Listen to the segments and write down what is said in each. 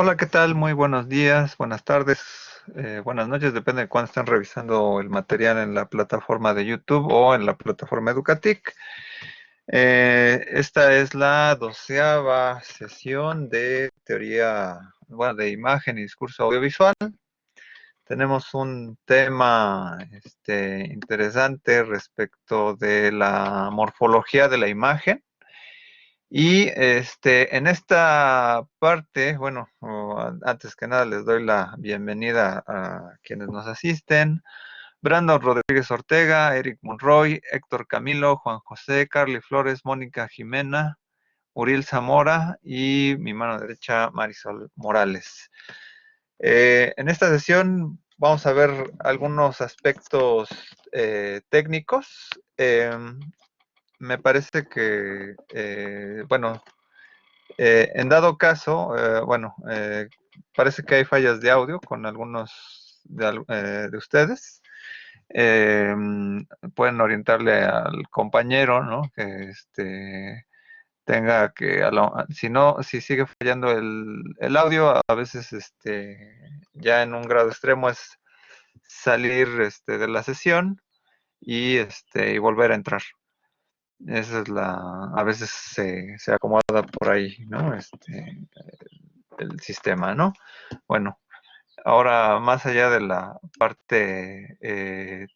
Hola, ¿qué tal? Muy buenos días, buenas tardes, buenas noches, depende de cuándo estén revisando el material en la plataforma de YouTube o en la plataforma Educatic. Esta es la 12ª sesión de teoría, bueno, de imagen y discurso audiovisual. Tenemos un tema interesante respecto de la morfología de la imagen. Y en esta parte, bueno, antes que nada les doy la bienvenida a quienes nos asisten. Brandon Rodríguez Ortega, Eric Monroy, Héctor Camilo, Juan José, Carly Flores, Mónica Jimena, Uriel Zamora y mi mano derecha, Marisol Morales. En esta sesión vamos a ver algunos aspectos técnicos. Me parece que, bueno, en dado caso, parece que hay fallas de audio con algunos de ustedes. Eh, Pueden orientarle al compañero, ¿no? Que tenga que, si no, si sigue fallando el audio, a veces ya en un grado extremo es salir de la sesión y volver a entrar. Esa es a veces se acomoda por ahí, ¿no? El sistema, ¿no? Bueno, ahora más allá de la parte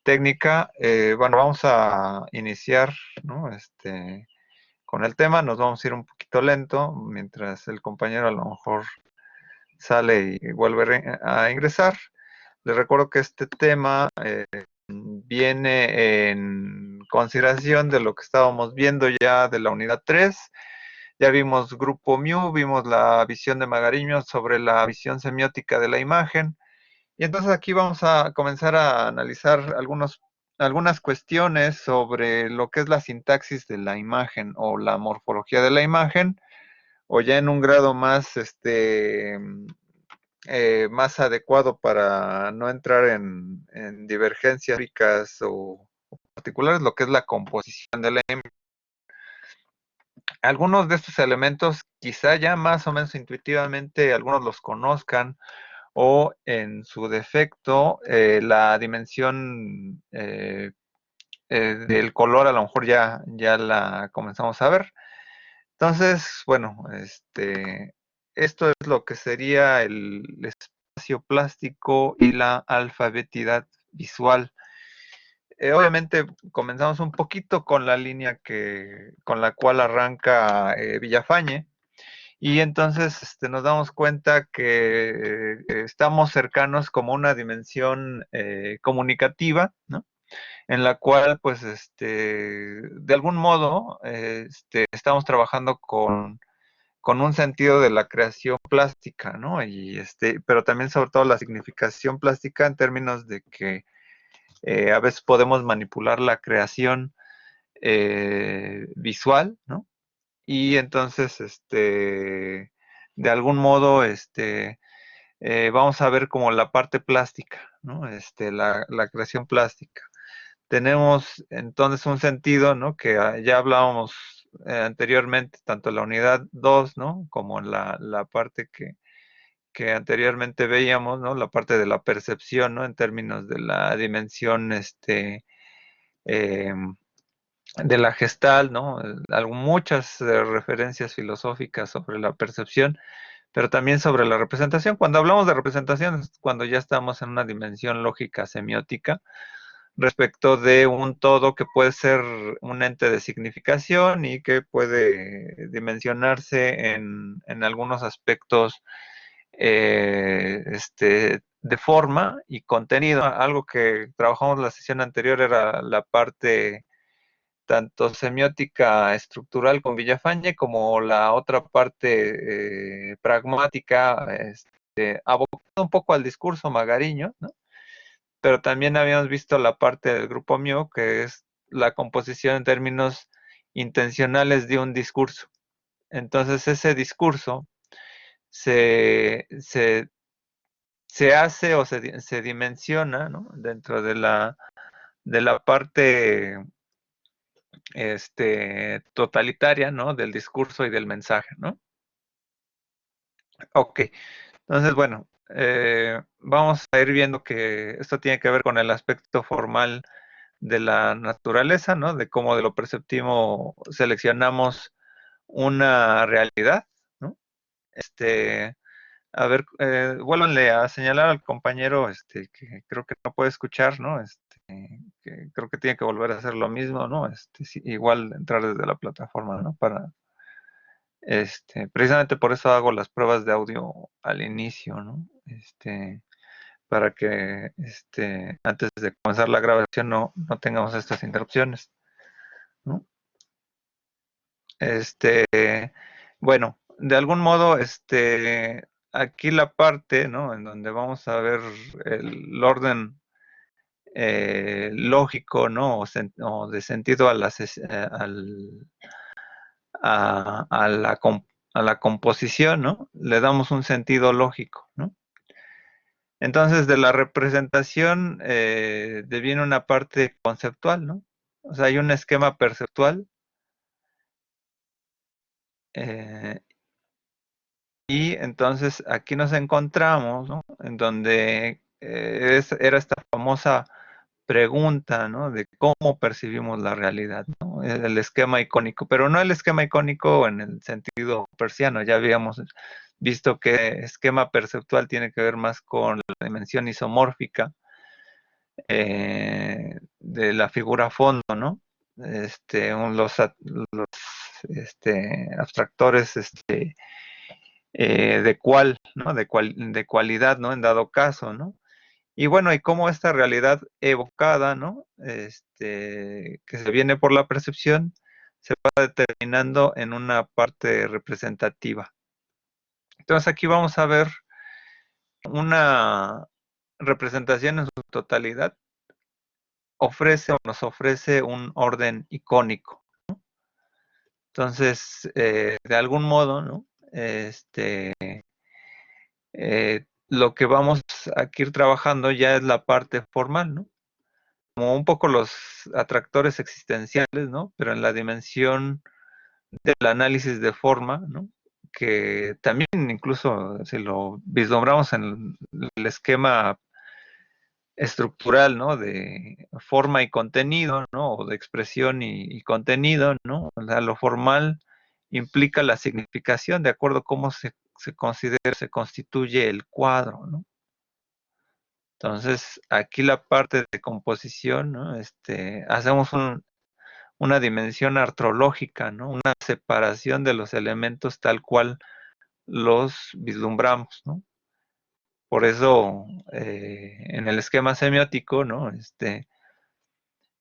técnica, bueno, vamos a iniciar, ¿no? Con el tema, nos vamos a ir un poquito lento, mientras el compañero a lo mejor sale y vuelve a ingresar. Les recuerdo que este tema viene en consideración de lo que estábamos viendo ya de la unidad 3. Ya vimos Grupo Mu, vimos la visión de Magariño sobre la visión semiótica de la imagen. Y entonces aquí vamos a comenzar a analizar algunas cuestiones sobre lo que es la sintaxis de la imagen o la morfología de la imagen, o ya en un grado más, más adecuado para no entrar en divergencias ricas o particulares, lo que es la composición de la imagen. Algunos de estos elementos quizá ya más o menos intuitivamente algunos los conozcan, o en su defecto la dimensión del color a lo mejor ya la comenzamos a ver. Entonces, bueno, esto es lo que sería el espacio plástico y la alfabetidad visual. Obviamente comenzamos un poquito con la línea con la cual arranca Villafañe, y entonces nos damos cuenta que estamos cercanos como una dimensión comunicativa, ¿no? En la cual, pues, de algún modo, estamos trabajando con un sentido de la creación plástica, ¿no? Pero también sobre todo la significación plástica en términos de que a veces podemos manipular la creación visual, ¿no? Y entonces, de algún modo, vamos a ver como la parte plástica, ¿no? La creación plástica. Tenemos entonces un sentido, ¿no? Que ya hablábamos anteriormente, tanto en la unidad 2, ¿no? Como en la parte que anteriormente veíamos, ¿no? La parte de la percepción, ¿no? En términos de la dimensión, eh, de la Gestalt, ¿no? Muchas referencias filosóficas sobre la percepción, pero también sobre la representación. Cuando hablamos de representación es cuando ya estamos en una dimensión lógica semiótica respecto de un todo que puede ser un ente de significación y que puede dimensionarse en algunos aspectos de forma y contenido. Algo que trabajamos la sesión anterior era la parte tanto semiótica estructural con Villafañe como la otra parte pragmática, abocada un poco al discurso magariño, ¿no? Pero también habíamos visto la parte del grupo mío, que es la composición en términos intencionales de un discurso. Entonces ese discurso se hace o se dimensiona, ¿no? Dentro de la parte totalitaria, ¿no? Del discurso y del mensaje, ¿no? Ok. Entonces, bueno, vamos a ir viendo que esto tiene que ver con el aspecto formal de la naturaleza, ¿no? De cómo de lo perceptivo seleccionamos una realidad, ¿no? A ver, vuélvanle a señalar al compañero, que creo que no puede escuchar, ¿no? Que creo que tiene que volver a hacer lo mismo, ¿no? Sí, igual entrar desde la plataforma, ¿no? Precisamente por eso hago las pruebas de audio al inicio, ¿no? Para que, antes de comenzar la grabación no tengamos estas interrupciones, ¿no? Este, bueno, de algún modo, aquí la parte, ¿no? En donde vamos a ver el orden lógico, ¿no? O de sentido a a la composición, ¿no? Le damos un sentido lógico, ¿no? Entonces, de la representación deviene una parte conceptual, ¿no? O sea, hay un esquema perceptual eh, y entonces aquí nos encontramos, ¿no? En donde era esta famosa pregunta, ¿no? De cómo percibimos la realidad, ¿no? El esquema icónico, pero no el esquema icónico en el sentido persiano. Ya habíamos visto que esquema perceptual tiene que ver más con la dimensión isomórfica de la figura fondo, ¿no? Los abstractores de cual, ¿no? De cualidad, ¿no? En dado caso, ¿no? Y bueno, y cómo esta realidad evocada, ¿no? Que se viene por la percepción, se va determinando en una parte representativa. Entonces aquí vamos a ver una representación en su totalidad, ofrece o nos ofrece un orden icónico. Entonces, de algún modo, ¿no? Lo que vamos a ir trabajando ya es la parte formal, ¿no? Como un poco los atractores existenciales, ¿no? Pero en la dimensión del análisis de forma, ¿no? Que también incluso si lo vislumbramos en el esquema estructural, ¿no? De forma y contenido, ¿no? O de expresión y contenido, ¿no? O sea, lo formal implica la significación de acuerdo a cómo se considera, se constituye el cuadro, ¿no? Entonces, aquí la parte de composición, ¿no? Hacemos una dimensión artrológica, ¿no? Una separación de los elementos tal cual los vislumbramos, ¿no? Por eso, en el esquema semiótico, ¿no?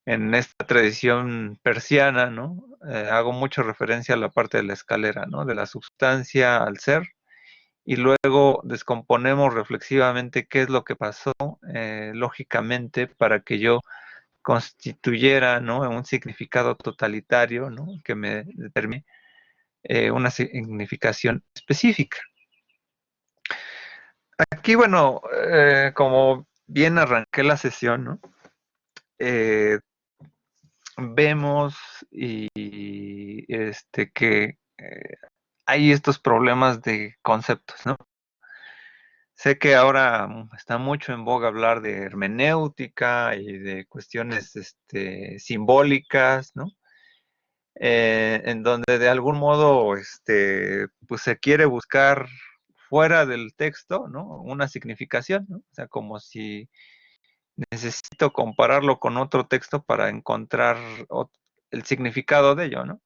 En esta tradición persiana, ¿no? Hago mucho referencia a la parte de la escalera, ¿no? De la sustancia al ser, y luego descomponemos reflexivamente qué es lo que pasó lógicamente para que yo constituyera, ¿no? Un significado totalitario, ¿no? Que me determine una significación específica. Aquí, bueno, como bien arranqué la sesión, ¿no? Eh, vemos que hay estos problemas de conceptos, ¿no? Sé que ahora está mucho en boga hablar de hermenéutica y de cuestiones simbólicas, ¿no? En donde de algún modo pues se quiere buscar fuera del texto, ¿no? Una significación, ¿no? O sea, como si necesito compararlo con otro texto para encontrar el significado de ello, ¿no?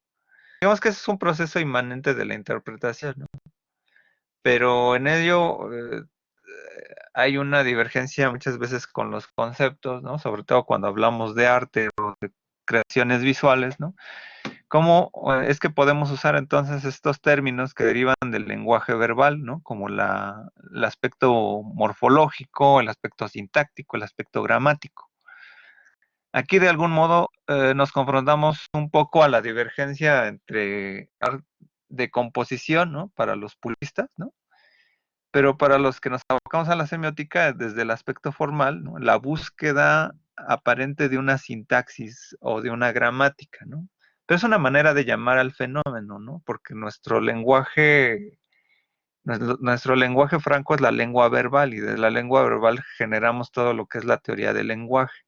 Digamos que ese es un proceso inmanente de la interpretación, ¿no? Pero en ello hay una divergencia muchas veces con los conceptos, ¿no? Sobre todo cuando hablamos de arte o de creaciones visuales, ¿no? ¿Cómo es que podemos usar entonces estos términos que derivan del lenguaje verbal, ¿no? Como el aspecto morfológico, el aspecto sintáctico, el aspecto gramático. Aquí de algún modo nos confrontamos un poco a la divergencia entre de composición, ¿no? Para los puristas, ¿no? Pero para los que nos abocamos a la semiótica, desde el aspecto formal, ¿no? La búsqueda aparente de una sintaxis o de una gramática, ¿no? Pero es una manera de llamar al fenómeno, ¿no? Porque nuestro lenguaje Nuestro lenguaje franco es la lengua verbal y de la lengua verbal generamos todo lo que es la teoría del lenguaje.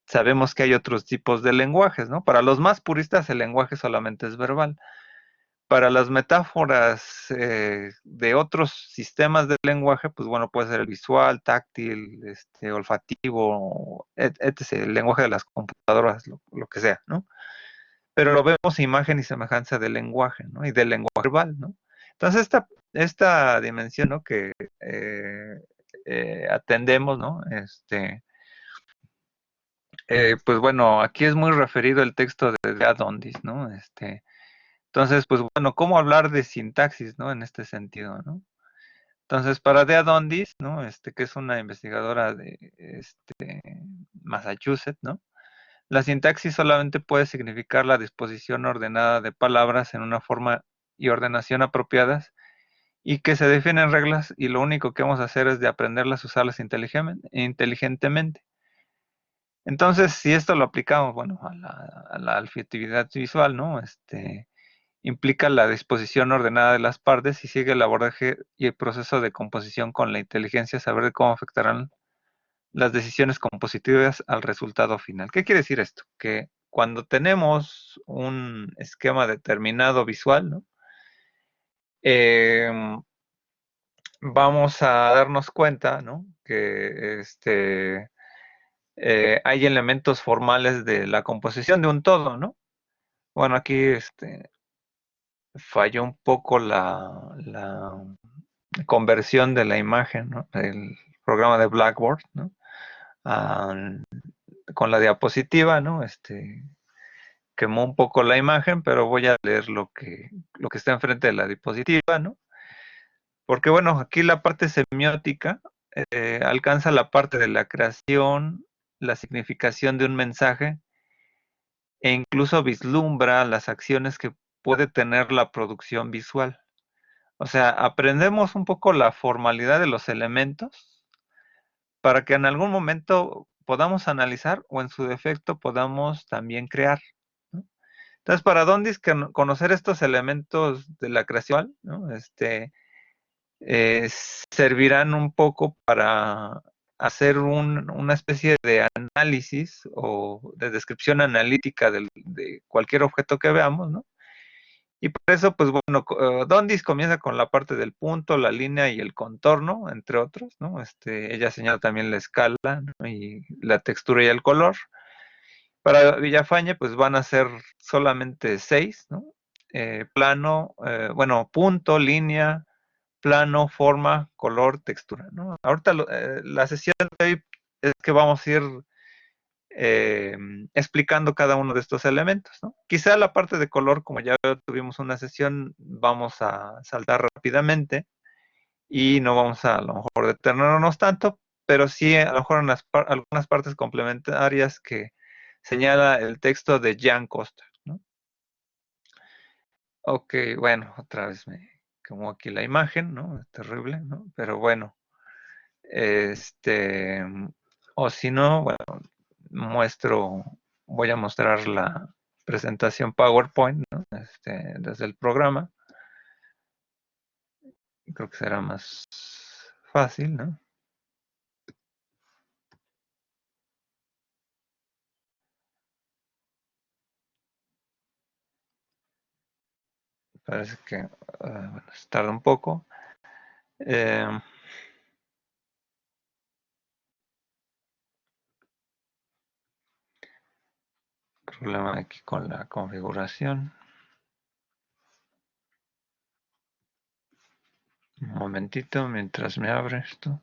Sabemos que hay otros tipos de lenguajes, ¿no? Para los más puristas el lenguaje solamente es verbal. Para las metáforas de otros sistemas de lenguaje, pues bueno, puede ser el visual, táctil, olfativo, etc., el lenguaje de las computadoras, lo que sea, ¿no? Pero lo vemos imagen y semejanza del lenguaje, ¿no? Y del lenguaje verbal, ¿no? Entonces, esta dimensión, ¿no? Que atendemos, ¿no? Pues bueno, aquí es muy referido el texto de Adondis, ¿no? Entonces, pues bueno, ¿cómo hablar de sintaxis, ¿no? En este sentido, ¿no? Entonces, para Dea Dondis, ¿no? Que es una investigadora de Massachusetts, ¿no? La sintaxis solamente puede significar la disposición ordenada de palabras en una forma y ordenación apropiadas y que se definen reglas y lo único que vamos a hacer es de aprenderlas, usarlas inteligentemente. Entonces, si esto lo aplicamos, bueno, a la afectividad visual, ¿no? Implica la disposición ordenada de las partes y sigue el abordaje y el proceso de composición con la inteligencia, saber cómo afectarán las decisiones compositivas al resultado final. ¿Qué quiere decir esto? Que cuando tenemos un esquema determinado visual, ¿no? Vamos a darnos cuenta, ¿no? Que hay elementos formales de la composición de un todo, ¿no? Bueno, aquí falló un poco la conversión de la imagen, ¿no? Del programa de Blackboard, ¿no? Ah, con la diapositiva, ¿no? Quemó un poco la imagen, pero voy a leer lo que está enfrente de la diapositiva, ¿no? Porque bueno, aquí la parte semiótica alcanza la parte de la creación, la significación de un mensaje e incluso vislumbra las acciones que puede tener la producción visual. O sea, aprendemos un poco la formalidad de los elementos para que en algún momento podamos analizar o en su defecto podamos también crear, ¿no? Entonces, para Dondis, conocer estos elementos de la creación, ¿no? Servirán un poco para hacer una especie de análisis o de descripción analítica de cualquier objeto que veamos, ¿no? Y por eso, pues bueno, Dondis comienza con la parte del punto, la línea y el contorno, entre otros, ¿no? Ella señala también la escala, ¿no? Y la textura y el color. Para Villafañe, pues van a ser solamente 6, ¿no? Plano, bueno, punto, línea, plano, forma, color, textura, ¿no? Ahorita la sesión de hoy es que vamos a ir eh, explicando cada uno de estos elementos, ¿no? Quizá la parte de color, como ya tuvimos una sesión, vamos a saltar rápidamente y no vamos a lo mejor detenernos tanto, pero sí a lo mejor en algunas partes complementarias que señala el texto de Jan Costa, ¿no? Ok, bueno, otra vez me quemó aquí la imagen, ¿no? Es terrible, ¿no? Pero bueno, este, o si no, bueno, muestro, voy a mostrar la presentación PowerPoint, ¿no? Desde el programa. Creo que será más fácil, ¿no? Parece que bueno, tarda un poco. Eh, Problema aquí con la configuración. Un momentito mientras me abre esto.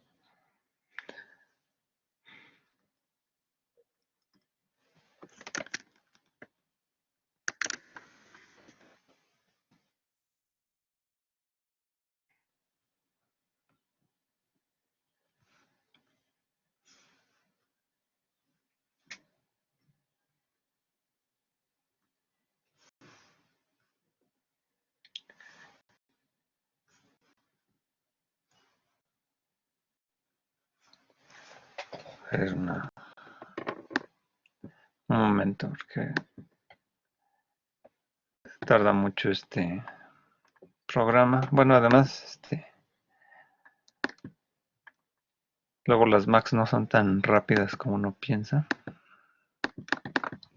Es un momento porque tarda mucho este programa. Bueno, además, luego las Macs no son tan rápidas como uno piensa.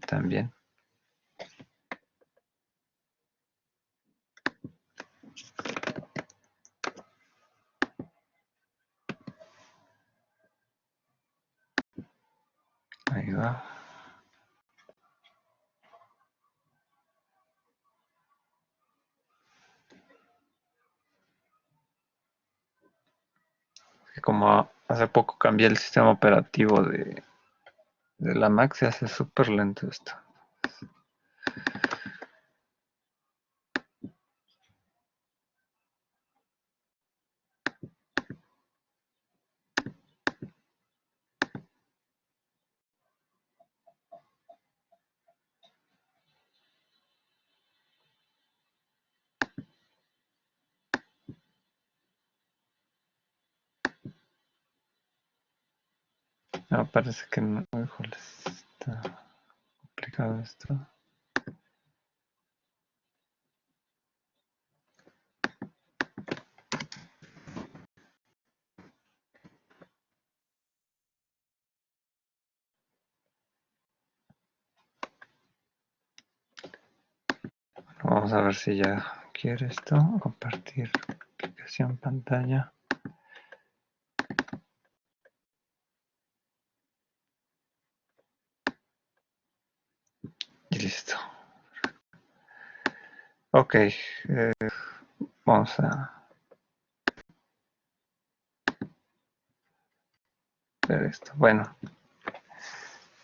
También. Ahí va. Como hace poco cambié el sistema operativo de la Mac, se hace súper lento esto. No, parece que no. Híjole, está complicado esto. Vamos a ver si ya quiere esto. Compartir aplicación pantalla. Y listo. Ok. Vamos a ver esto. Bueno.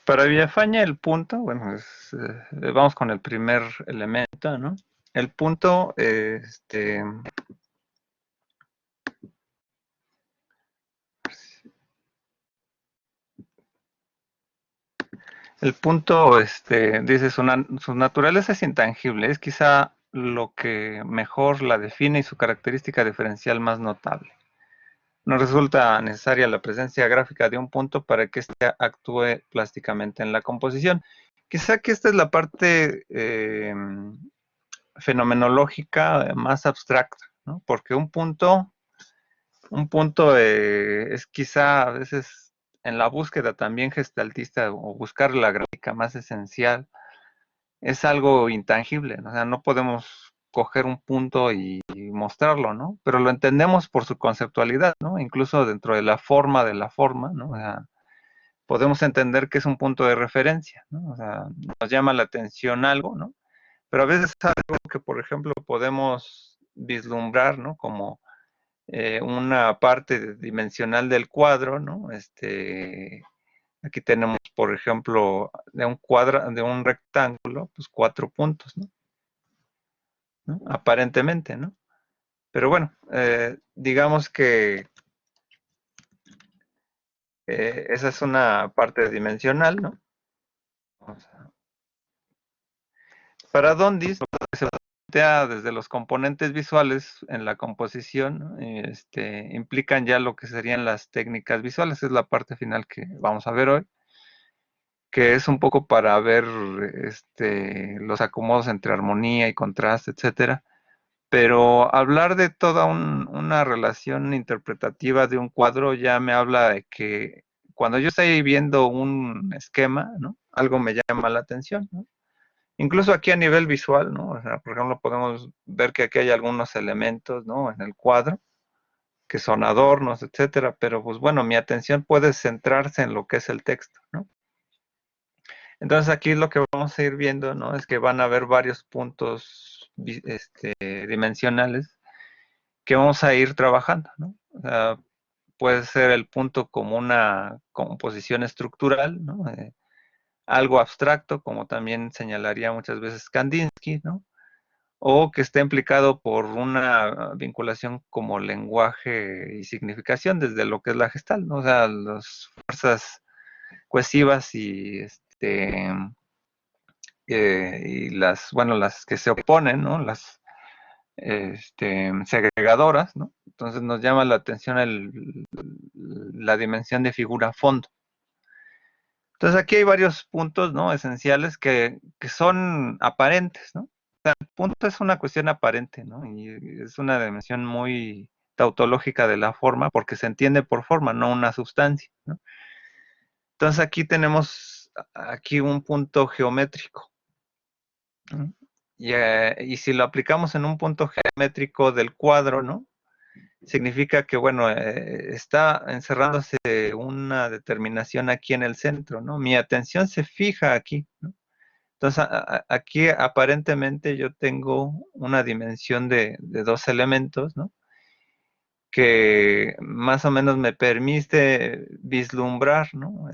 Para Villafaña el punto, bueno, vamos con el primer elemento, ¿no? El punto, el punto, dice, su naturaleza es intangible, es quizá lo que mejor la define y su característica diferencial más notable. No resulta necesaria la presencia gráfica de un punto para que éste actúe plásticamente en la composición. Quizá que esta es la parte fenomenológica más abstracta, ¿no? Porque un punto es quizá a veces en la búsqueda también gestaltista o buscar la gráfica más esencial, es algo intangible, ¿no? O sea, no podemos coger un punto y mostrarlo, ¿no? Pero lo entendemos por su conceptualidad, ¿no? Incluso dentro de la forma, ¿no? O sea, podemos entender que es un punto de referencia, ¿no? O sea, nos llama la atención algo, ¿no? Pero a veces es algo que, por ejemplo, podemos vislumbrar, ¿no? Como una parte dimensional del cuadro, ¿no? Aquí tenemos, por ejemplo, de un rectángulo, pues 4 puntos, ¿no? ¿No? Aparentemente, ¿no? Pero bueno, digamos que esa es una parte dimensional, ¿no? Para Dondis, se plantea desde los componentes visuales en la composición, ¿no? Implican ya lo que serían las técnicas visuales, es la parte final que vamos a ver hoy, que es un poco para ver los acomodos entre armonía y contraste, etcétera. Pero hablar de toda una relación interpretativa de un cuadro ya me habla de que cuando yo estoy viendo un esquema, ¿no? Algo me llama la atención, ¿no? Incluso aquí a nivel visual, ¿no? O sea, por ejemplo, podemos ver que aquí hay algunos elementos, ¿no? En el cuadro, que son adornos, etcétera, pero pues bueno, mi atención puede centrarse en lo que es el texto, ¿no? Entonces aquí lo que vamos a ir viendo, ¿no? Es que van a haber varios puntos dimensionales que vamos a ir trabajando, ¿no? O sea, puede ser el punto como una composición estructural, ¿no? Algo abstracto, como también señalaría muchas veces Kandinsky, ¿no? O que esté implicado por una vinculación como lenguaje y significación desde lo que es la gestal, ¿no? O sea, las fuerzas cohesivas y las que se oponen, ¿no? Las segregadoras, ¿no? Entonces nos llama la atención la dimensión de figura-fondo. Entonces aquí hay varios puntos, ¿no? Esenciales que son aparentes, ¿no? el punto es una cuestión aparente, ¿no? Y es una dimensión muy tautológica de la forma, porque se entiende por forma, no una sustancia, ¿no? Entonces aquí tenemos aquí un punto geométrico, ¿no? Y si lo aplicamos en un punto geométrico del cuadro, ¿no? Significa que, bueno, está encerrándose una determinación aquí en el centro, ¿no? Mi atención se fija aquí, ¿no? Entonces, aquí aparentemente yo tengo una dimensión de dos elementos, ¿no? Que más o menos me permite vislumbrar, ¿no?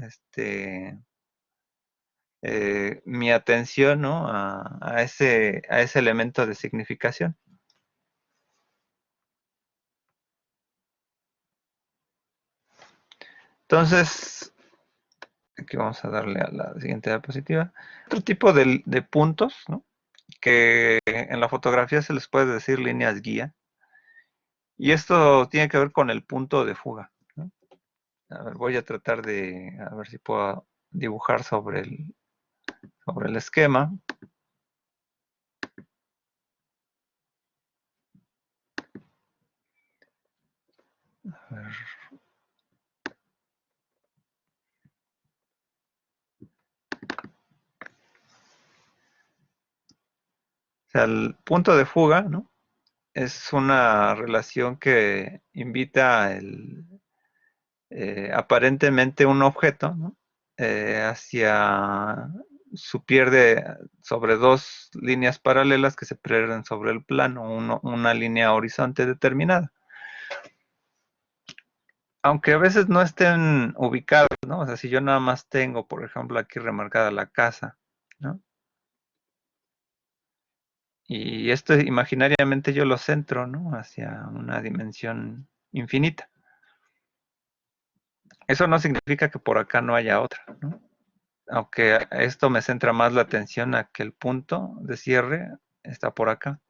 Mi atención, ¿no? A ese elemento de significación. Entonces, aquí vamos a darle a la siguiente diapositiva. Otro tipo de puntos, ¿no? Que en la fotografía se les puede decir líneas guía. Y esto tiene que ver con el punto de fuga, ¿no? A ver, voy a tratar de, a ver si puedo dibujar sobre el esquema. A ver. O sea, el punto de fuga, ¿no? Es una relación que invita aparentemente un objeto, ¿no? Hacia su pierde sobre dos líneas paralelas que se pierden sobre el plano, una línea horizonte determinada. Aunque a veces no estén ubicados, ¿no? O sea, si yo nada más tengo, por ejemplo, aquí remarcada la casa, ¿no? Y esto imaginariamente yo lo centro, ¿no? Hacia una dimensión infinita. Eso no significa que por acá no haya otra, ¿no? Aunque esto me centra más la atención a que el punto de cierre está por acá.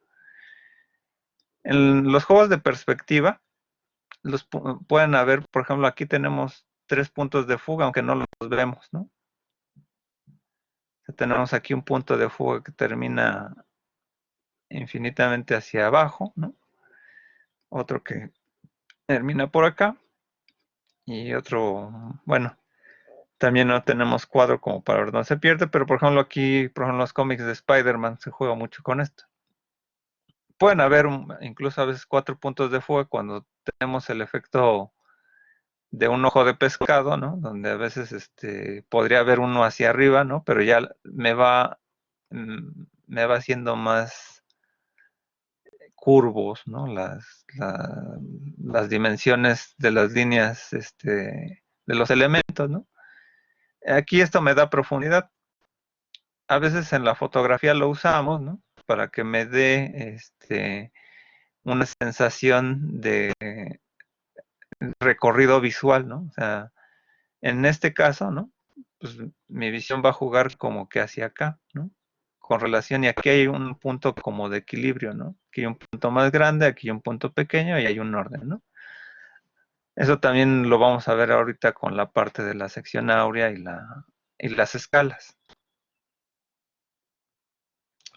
En los juegos de perspectiva, pueden haber, por ejemplo, aquí tenemos 3 puntos de fuga, aunque no los vemos, ¿no? Tenemos aquí un punto de fuga que termina infinitamente hacia abajo, ¿no? Otro que termina por acá y otro, bueno, también no tenemos cuadro como para ver dónde se pierde, pero por ejemplo aquí, por ejemplo en los cómics de Spider-Man se juega mucho con esto. Pueden haber incluso a veces 4 puntos de fuga cuando tenemos el efecto de un ojo de pescado, ¿no? Donde a veces podría haber uno hacia arriba, ¿no? Pero ya me va haciendo más curvos, ¿no? Las dimensiones de las líneas de los elementos, ¿no? Aquí esto me da profundidad. A veces en la fotografía lo usamos, ¿no? Para que me dé una sensación de recorrido visual, ¿no? O sea, en este caso, ¿no? Pues mi visión va a jugar como que hacia acá, ¿no? Con relación, y aquí hay un punto como de equilibrio, ¿no? Aquí hay un punto más grande, aquí hay un punto pequeño y hay un orden, ¿no? Eso también lo vamos a ver ahorita con la parte de la sección áurea y las escalas.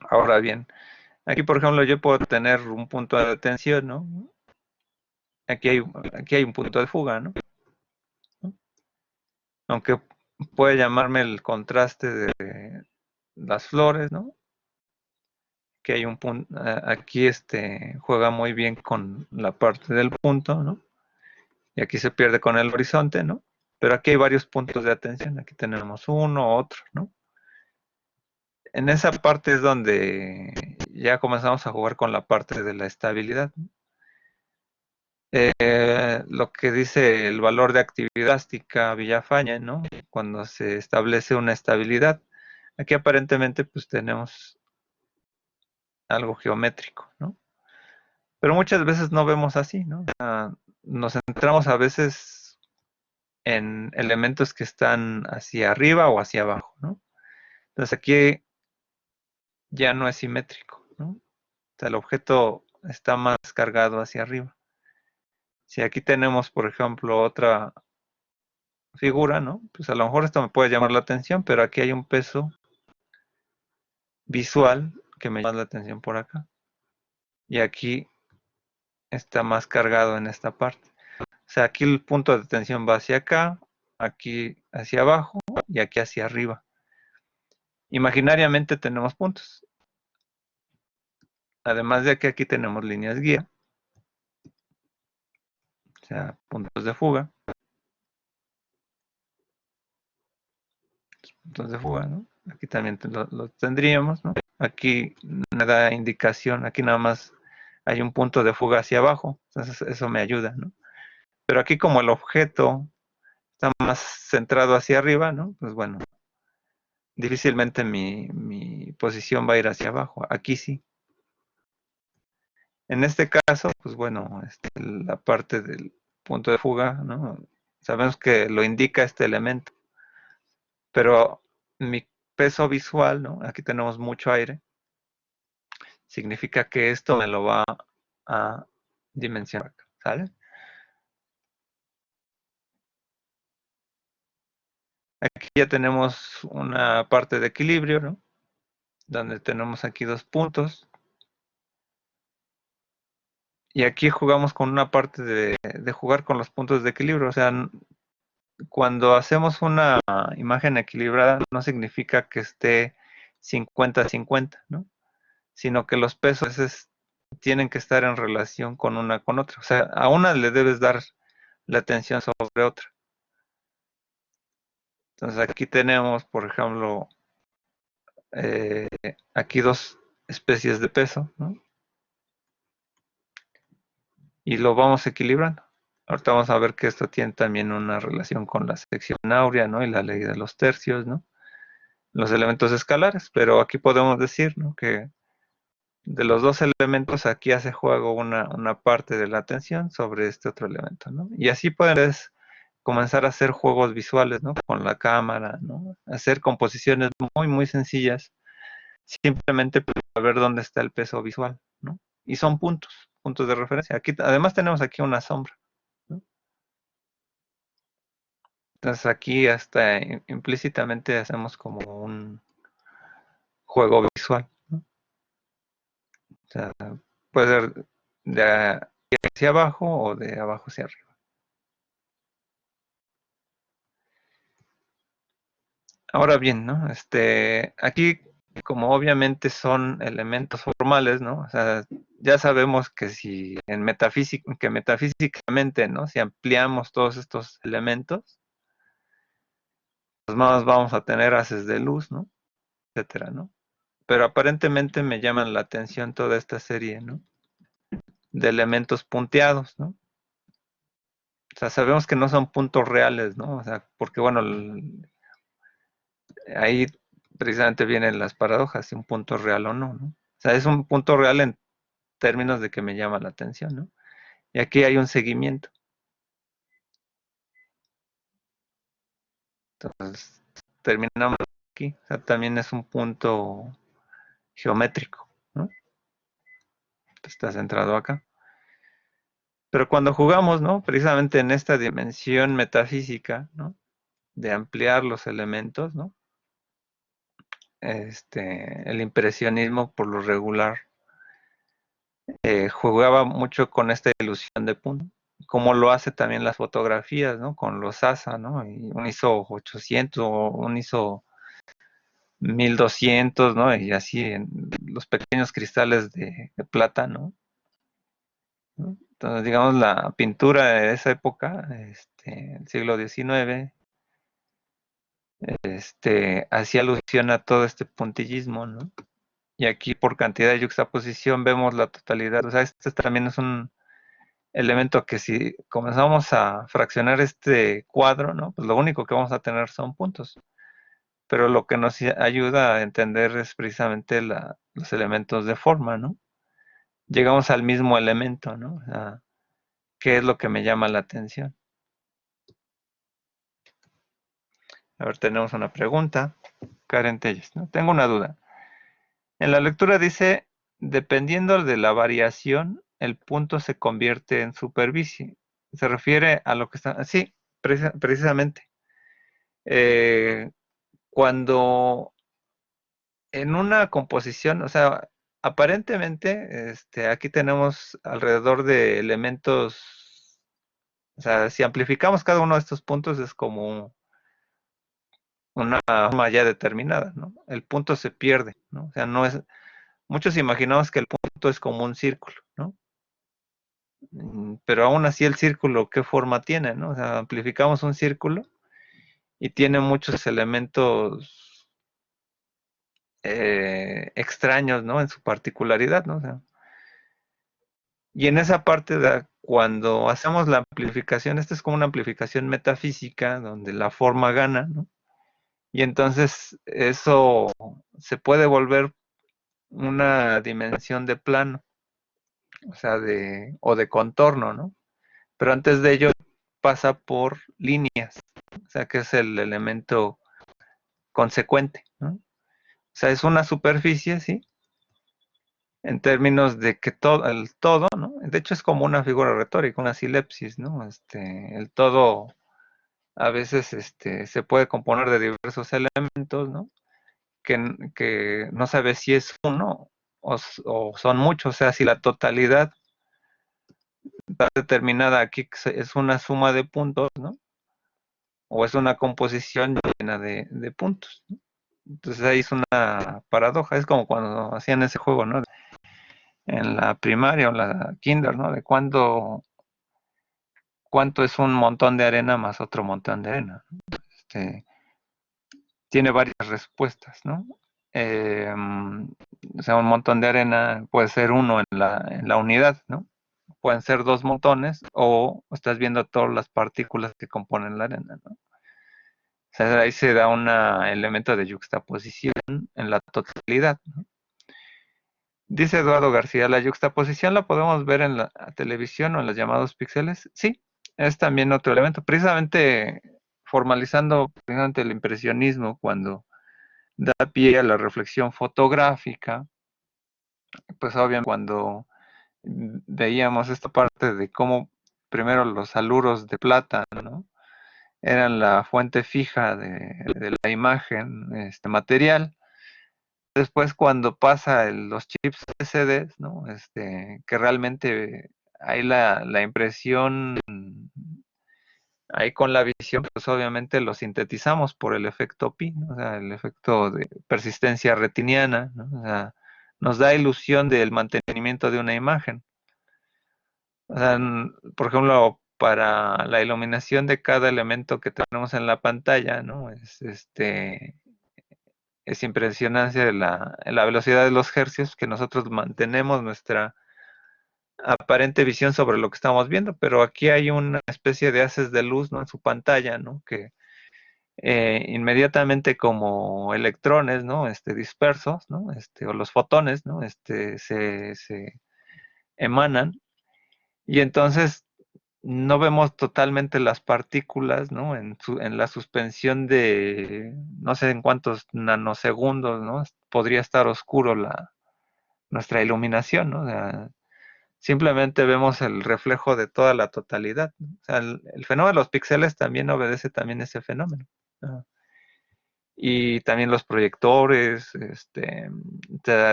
Ahora bien, aquí por ejemplo yo puedo tener un punto de atención, ¿no? Aquí hay un punto de fuga, ¿no? Aunque puede llamarme el contraste de las flores, ¿no? Que hay un punto, aquí juega muy bien con la parte del punto, ¿no? Y aquí se pierde con el horizonte, ¿no? Pero aquí hay varios puntos de atención, aquí tenemos uno, otro, ¿no? En esa parte es donde ya comenzamos a jugar con la parte de la estabilidad, ¿no? Lo que dice el valor de actividad drástica Villafañe, ¿no? Cuando se establece una estabilidad. Aquí aparentemente pues tenemos algo geométrico, ¿no? Pero muchas veces no vemos así, ¿no? Nos centramos a veces en elementos que están hacia arriba o hacia abajo, ¿no? Entonces aquí ya no es simétrico, ¿no? O sea, el objeto está más cargado hacia arriba. Si aquí tenemos, por ejemplo, otra figura, ¿no? Pues a lo mejor esto me puede llamar la atención, pero aquí hay un peso visual que me llama la atención por acá. Y aquí está más cargado en esta parte. O sea, aquí el punto de tensión va hacia acá, aquí hacia abajo y aquí hacia arriba. Imaginariamente tenemos puntos. Además de que aquí tenemos líneas guía, o sea, puntos de fuga. Puntos de fuga, ¿no? Aquí también lo tendríamos, ¿no? Aquí me da indicación, aquí nada más hay un punto de fuga hacia abajo, entonces eso me ayuda, ¿no? Pero aquí como el objeto está más centrado hacia arriba, ¿no? Pues bueno, difícilmente mi posición va a ir hacia abajo, aquí sí. En este caso, pues bueno, la parte del punto de fuga, ¿no? Sabemos que lo indica este elemento, pero mi peso visual, ¿no? Aquí tenemos mucho aire, significa que esto me lo va a dimensionar, ¿sale? Aquí ya tenemos una parte de equilibrio, ¿no? Donde tenemos aquí dos puntos. Y aquí jugamos con una parte de jugar con los puntos de equilibrio. O sea, cuando hacemos una imagen equilibrada, no significa que esté 50-50, ¿no? Sino que los pesos tienen que estar en relación con una con otra. O sea, a una le debes dar la atención sobre otra. Entonces aquí tenemos, por ejemplo, aquí dos especies de peso, ¿no? Y lo vamos equilibrando. Ahorita vamos a ver que esto tiene también una relación con la sección áurea, ¿no? Y la ley de los tercios, ¿no? Los elementos escalares, pero aquí podemos decir, ¿no? Que de los dos elementos aquí hace juego una parte de la atención sobre este otro elemento, ¿no? Y así puedes comenzar a hacer juegos visuales, ¿no? Con la cámara, ¿no? Hacer composiciones muy, muy sencillas, simplemente para ver dónde está el peso visual, ¿no? Y son puntos de referencia. Aquí, además tenemos aquí una sombra, ¿no? Entonces aquí hasta implícitamente hacemos como un juego visual, ¿no? O sea, puede ser de hacia abajo o de abajo hacia arriba. Ahora bien, ¿no? Aquí, como obviamente son elementos formales, ¿no? O sea, ya sabemos que si que metafísicamente, ¿no? Si ampliamos todos estos elementos, pues más vamos a tener haces de luz, ¿no? Etcétera, ¿no? Pero aparentemente me llaman la atención toda esta serie, ¿no? De elementos punteados, ¿no? O sea, sabemos que no son puntos reales, ¿no? O sea, porque bueno, ahí precisamente vienen las paradojas, si un punto es real o no, ¿no? O sea, es un punto real en términos de que me llama la atención, ¿no? Y aquí hay un seguimiento. Entonces, terminamos aquí. O sea, también es un punto geométrico, ¿no? Está centrado acá. Pero cuando jugamos, ¿no? Precisamente en esta dimensión metafísica, ¿no? De ampliar los elementos, ¿no? El impresionismo por lo regular jugaba mucho con esta ilusión de punto, como lo hace también las fotografías, ¿no? Con los ASA, ¿no? Y un ISO 800 o un ISO 1200, ¿no? Y así en los pequeños cristales de plata, ¿no? Entonces, digamos, la pintura de esa época, el siglo XIX, hacía alusión a todo este puntillismo, ¿no? Y aquí por cantidad de yuxtaposición vemos la totalidad. O sea, este también es un elemento que si comenzamos a fraccionar este cuadro, ¿no? Pues lo único que vamos a tener son puntos. Pero lo que nos ayuda a entender es precisamente los elementos de forma, ¿no? Llegamos al mismo elemento, ¿no? O sea, ¿qué es lo que me llama la atención? A ver, tenemos una pregunta. Karen Telles, ¿no? Tengo una duda. En la lectura dice, dependiendo de la variación, el punto se convierte en superficie. Se refiere a lo que está... Sí, precisamente. Cuando en una composición, o sea, aparentemente, aquí tenemos alrededor de elementos, o sea, si amplificamos cada uno de estos puntos es como una forma ya determinada, ¿no? El punto se pierde, ¿no? O sea, no es, muchos imaginamos que el punto es como un círculo, ¿no? Pero aún así el círculo, ¿qué forma tiene, no? O sea, amplificamos un círculo y tiene muchos elementos extraños, ¿no? En su particularidad, ¿no? O sea, y en esa parte, cuando hacemos la amplificación, esta es como una amplificación metafísica, donde la forma gana, ¿no? Y entonces eso se puede volver una dimensión de plano, o sea, o de contorno, ¿no? Pero antes de ello pasa por líneas, o sea, que es el elemento consecuente, ¿no? O sea, es una superficie, ¿sí? En términos de que todo, el todo, ¿no? De hecho es como una figura retórica, una silepsis, ¿no? El todo a veces se puede componer de diversos elementos, ¿no? Que no sabe si es uno o son muchos, o sea, si la totalidad está determinada aquí es una suma de puntos, ¿no? O es una composición llena de puntos, ¿no? Entonces ahí es una paradoja, es como cuando hacían ese juego, ¿no? En la primaria o la kinder, ¿no? De cuánto es un montón de arena más otro montón de arena. Este, tiene varias respuestas, ¿no? O sea, un montón de arena puede ser uno en la unidad, ¿no? Pueden ser dos montones o estás viendo todas las partículas que componen la arena, ¿no? O sea, ahí se da un elemento de yuxtaposición en la totalidad, ¿no? Dice Eduardo García, ¿la yuxtaposición la podemos ver en la televisión o en los llamados píxeles? Sí, es también otro elemento. Precisamente formalizando precisamente el impresionismo, cuando da pie a la reflexión fotográfica, pues obviamente cuando veíamos esta parte de cómo primero los aluros de plata, ¿no? Eran la fuente fija de la imagen material. Después cuando pasa los chips LCDs, ¿no? Que realmente hay la impresión, ahí con la visión, pues obviamente lo sintetizamos por el efecto pi, ¿no? O sea, el efecto de persistencia retiniana, ¿no? O sea, nos da ilusión del mantenimiento de una imagen. O sea, por ejemplo, para la iluminación de cada elemento que tenemos en la pantalla, ¿no? Es impresionante la velocidad de los hercios que nosotros mantenemos nuestra aparente visión sobre lo que estamos viendo, pero aquí hay una especie de haces de luz, ¿no? En su pantalla, ¿no? Que inmediatamente como electrones, ¿no? Dispersos, ¿no? O los fotones, ¿no? Se emanan y entonces no vemos totalmente las partículas, ¿no? En la suspensión de no sé en cuántos nanosegundos, ¿no? Podría estar oscuro nuestra iluminación, ¿no? O sea, simplemente vemos el reflejo de toda la totalidad, ¿no? O sea, el fenómeno de los píxeles también obedece también ese fenómeno, ¿no? Y también los proyectores,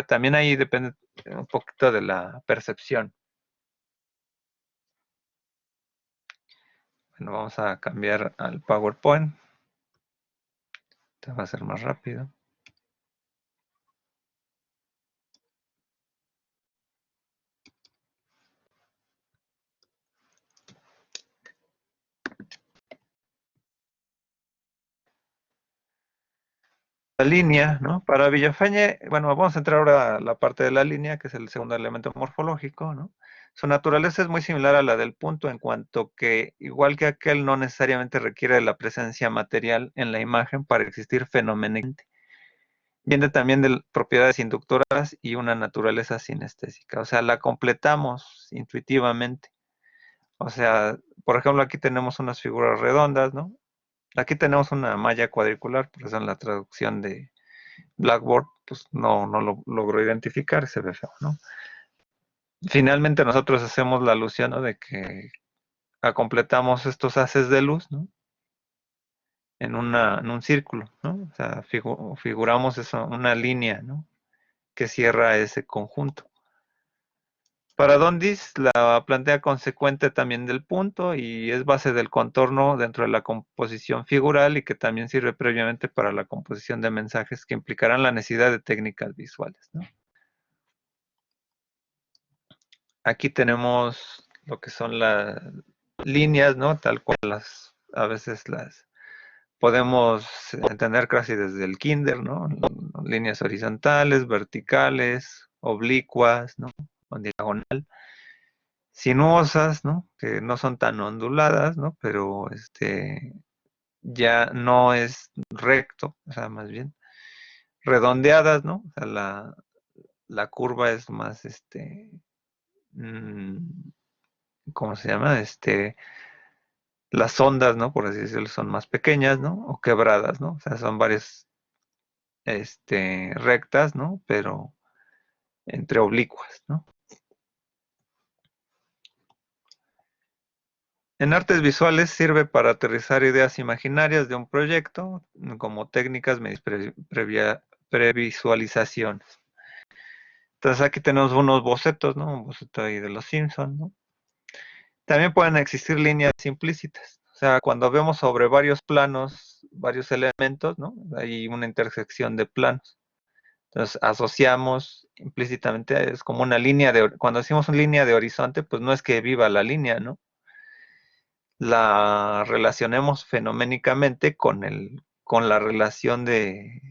también ahí depende un poquito de la percepción. Bueno, vamos a cambiar al PowerPoint. Te va a ser más rápido. La línea, ¿no? Para Villafañe, bueno, vamos a entrar ahora a la parte de la línea, que es el segundo elemento morfológico, ¿no? Su naturaleza es muy similar a la del punto en cuanto que, igual que aquel, no necesariamente requiere de la presencia material en la imagen para existir fenomenalmente. Viene también de propiedades inductoras y una naturaleza sinestésica, o sea, la completamos intuitivamente. O sea, por ejemplo, aquí tenemos unas figuras redondas, ¿no? Aquí tenemos una malla cuadricular, por eso en la traducción de Blackboard, pues no lo logró identificar, se ve feo, ¿no? Finalmente nosotros hacemos la alusión, ¿no? De que completamos estos haces de luz, ¿no? En un círculo, ¿no? O sea, figuramos eso, una línea, ¿no? que cierra ese conjunto. Paradondis la plantea consecuente también del punto y es base del contorno dentro de la composición figural y que también sirve previamente para la composición de mensajes que implicarán la necesidad de técnicas visuales, ¿no? Aquí tenemos lo que son las líneas, ¿no? Tal cual a veces las podemos entender casi desde el kinder, ¿no? Líneas horizontales, verticales, oblicuas, ¿no? O en diagonal. Sinuosas, ¿no? Que no son tan onduladas, ¿no? Pero ya no es recto, o sea, más bien redondeadas, ¿no? O sea, la curva es más, mm, ¿cómo se llama? Las ondas, ¿no? Por así decirlo, son más pequeñas, ¿no? O quebradas, ¿no? O sea, son varias, rectas, ¿no? Pero entre oblicuas, ¿no? En artes visuales sirve para aterrizar ideas imaginarias de un proyecto como técnicas previsualizaciones. Entonces aquí tenemos unos bocetos, ¿no? Un boceto ahí de los Simpsons, ¿no? También pueden existir líneas implícitas. O sea, cuando vemos sobre varios planos, varios elementos, ¿no? Hay una intersección de planos. Entonces asociamos implícitamente, es como una línea cuando decimos una línea de horizonte, pues no es que viva la línea, ¿no? La relacionemos fenoménicamente con la relación de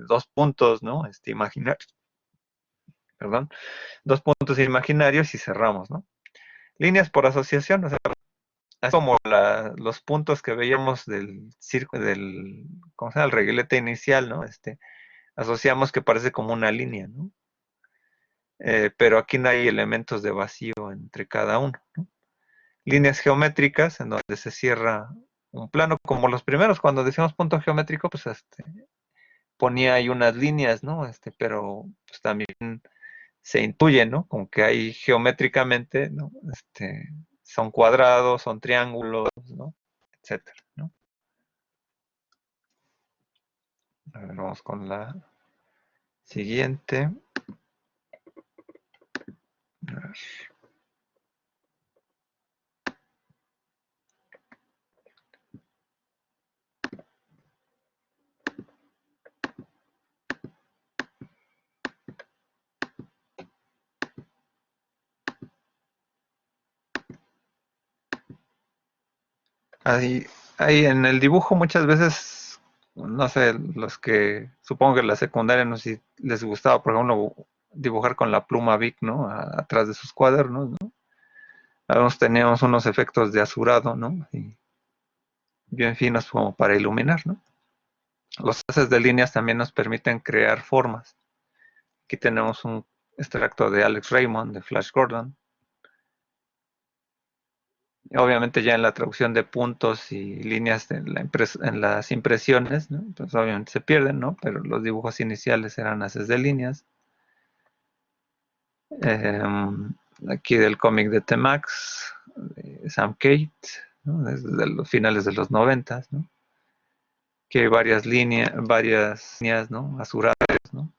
dos puntos, ¿no? Imaginarios, perdón, dos puntos imaginarios y cerramos, ¿no? Líneas por asociación, o sea, es como los puntos que veíamos del círculo, ¿cómo se llama? El reguilete inicial, ¿no? Asociamos que parece como una línea, ¿no? Pero aquí no hay elementos de vacío entre cada uno, ¿no? Líneas geométricas en donde se cierra un plano, como los primeros, cuando decíamos punto geométrico, pues ponía ahí unas líneas, ¿no? Pero pues también se intuye, ¿no? Como que hay geométricamente, ¿no? Son cuadrados, son triángulos, ¿no? Etcétera, ¿no? A ver, vamos con la siguiente. A ver. Ahí en el dibujo muchas veces, no sé, los que supongo que en la secundaria no sé si les gustaba, por ejemplo, dibujar con la pluma Bic, ¿no? Atrás de sus cuadernos, ¿no? Algunos teníamos unos efectos de azurado, ¿no? Y bien finos como para iluminar, ¿no? Los haces de líneas también nos permiten crear formas. Aquí tenemos un extracto de Alex Raymond, de Flash Gordon. Obviamente ya en la traducción de puntos y líneas en las impresiones, ¿no? Pues obviamente se pierden, ¿no? Pero los dibujos iniciales eran haces de líneas. Aquí del cómic de T-Max, de Sam Kate, ¿no? Desde los finales de los 90, ¿no? Que hay varias líneas, ¿no? Azuradas, ¿no?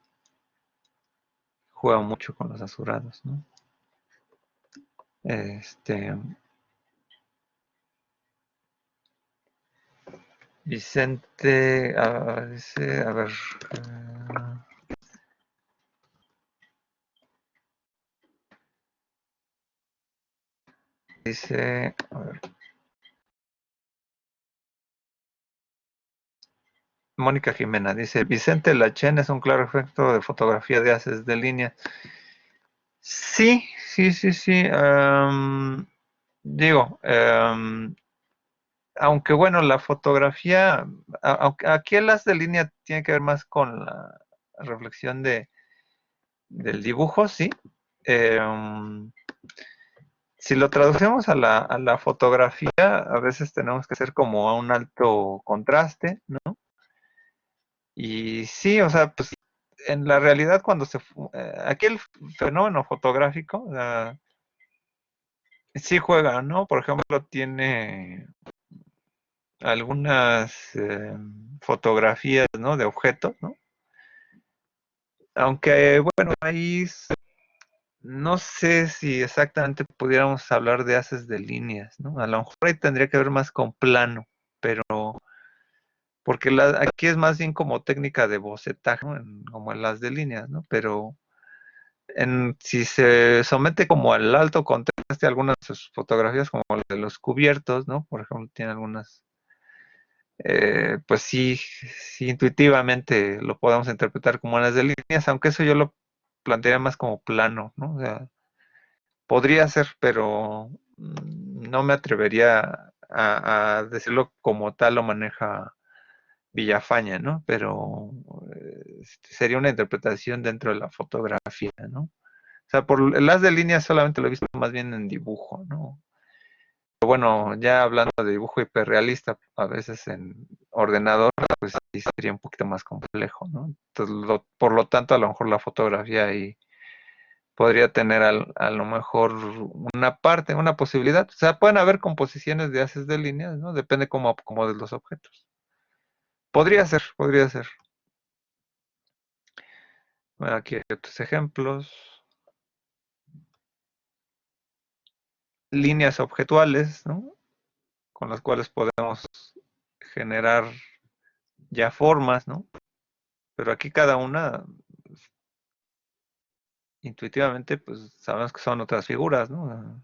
Juega mucho con los azurados, ¿no? Vicente, dice, a ver, dice, a ver, Mónica Jimena dice, Vicente Lachen es un claro efecto de fotografía de haces de línea. Sí, sí, sí, sí. Digo, aunque bueno, la fotografía, aunque aquí el haz de línea tiene que ver más con la reflexión del dibujo, sí. Si lo traducimos a la fotografía, a veces tenemos que hacer como a un alto contraste, ¿no? Y sí, o sea, pues en la realidad cuando aquí el fenómeno fotográfico, sí juega, ¿no? Por ejemplo, tiene algunas fotografías, ¿no? De objetos, ¿no? Aunque, bueno, ahí no sé si exactamente pudiéramos hablar de haces de líneas, ¿no? A lo mejor ahí tendría que ver más con plano, pero porque aquí es más bien como técnica de bocetaje, ¿no? Como en las de líneas, ¿no? Pero si se somete como al alto contraste algunas de sus fotografías, como la de los cubiertos, ¿no? Por ejemplo, tiene algunas, pues sí, sí, intuitivamente lo podemos interpretar como las de líneas, aunque eso yo lo plantearía más como plano, ¿no? O sea, podría ser, pero no me atrevería a decirlo como tal lo maneja Villafaña, ¿no? Pero sería una interpretación dentro de la fotografía, ¿no? O sea, por el haz de líneas solamente lo he visto más bien en dibujo, ¿no? Pero bueno, ya hablando de dibujo hiperrealista, a veces en ordenador, pues sí sería un poquito más complejo, ¿no? Entonces, por lo tanto, a lo mejor la fotografía ahí podría tener a lo mejor una parte, una posibilidad. O sea, pueden haber composiciones de haces de líneas, ¿no? Depende cómo acomodes los objetos. Podría ser, podría ser. Bueno, aquí hay otros ejemplos. Líneas objetuales, ¿no? Con las cuales podemos generar ya formas, ¿no? Pero aquí cada una, intuitivamente, pues sabemos que son otras figuras, ¿no?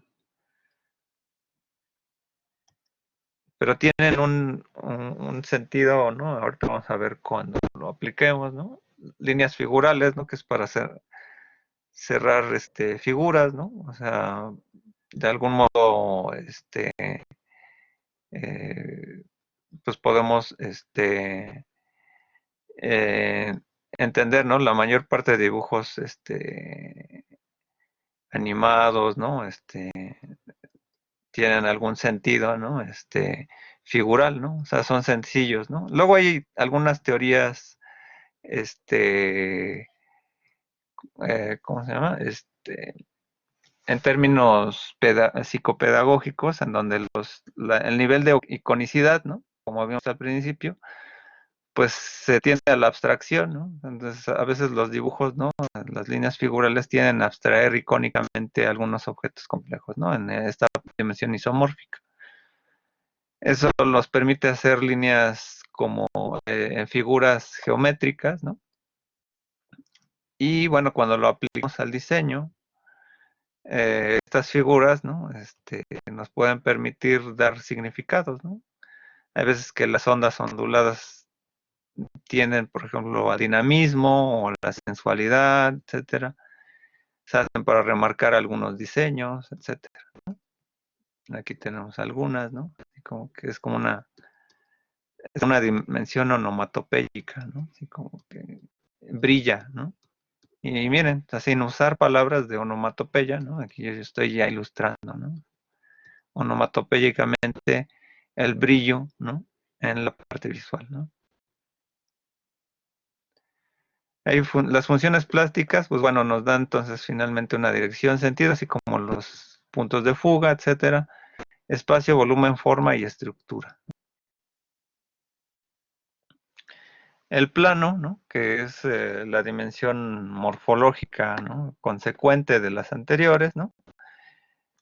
Pero tienen un sentido, ¿no? Ahorita vamos a ver cuando lo apliquemos, ¿no? Líneas figurales, ¿no? Que es para cerrar figuras, ¿no? O sea, de algún modo, eh, pues podemos eh, entender, ¿no? La mayor parte de dibujos animados, ¿no? Tienen algún sentido, ¿no? Figural, ¿no? O sea, son sencillos, ¿no? Luego hay algunas teorías, este, ¿cómo se llama? En términos psicopedagógicos, en donde el nivel de iconicidad, ¿no? Como vimos al principio, pues se tiende a la abstracción, ¿no? Entonces, a veces los dibujos, ¿no? Las líneas figurales tienden a abstraer icónicamente algunos objetos complejos, ¿no? En esta dimensión isomórfica. Eso nos permite hacer líneas como en figuras geométricas, ¿no? Y bueno, cuando lo aplicamos al diseño, estas figuras, ¿no? Nos pueden permitir dar significados, ¿no? Hay veces que las ondas onduladas tienen, por ejemplo, a dinamismo o la sensualidad, etcétera. Se hacen para remarcar algunos diseños, etcétera. Aquí tenemos algunas, ¿no? Como que es como una dimensión onomatopéyica, ¿no? Así como que brilla, ¿no? Y miren, sin usar palabras de onomatopeya, ¿no? Aquí yo estoy ya ilustrando, ¿no? Onomatopéyicamente el brillo, ¿no? En la parte visual, ¿no? Las funciones plásticas, pues bueno, nos dan entonces finalmente una dirección, sentido, así como los puntos de fuga, etcétera, espacio, volumen, forma y estructura. El plano, ¿no? Que es la dimensión morfológica, ¿no? Consecuente de las anteriores, ¿no?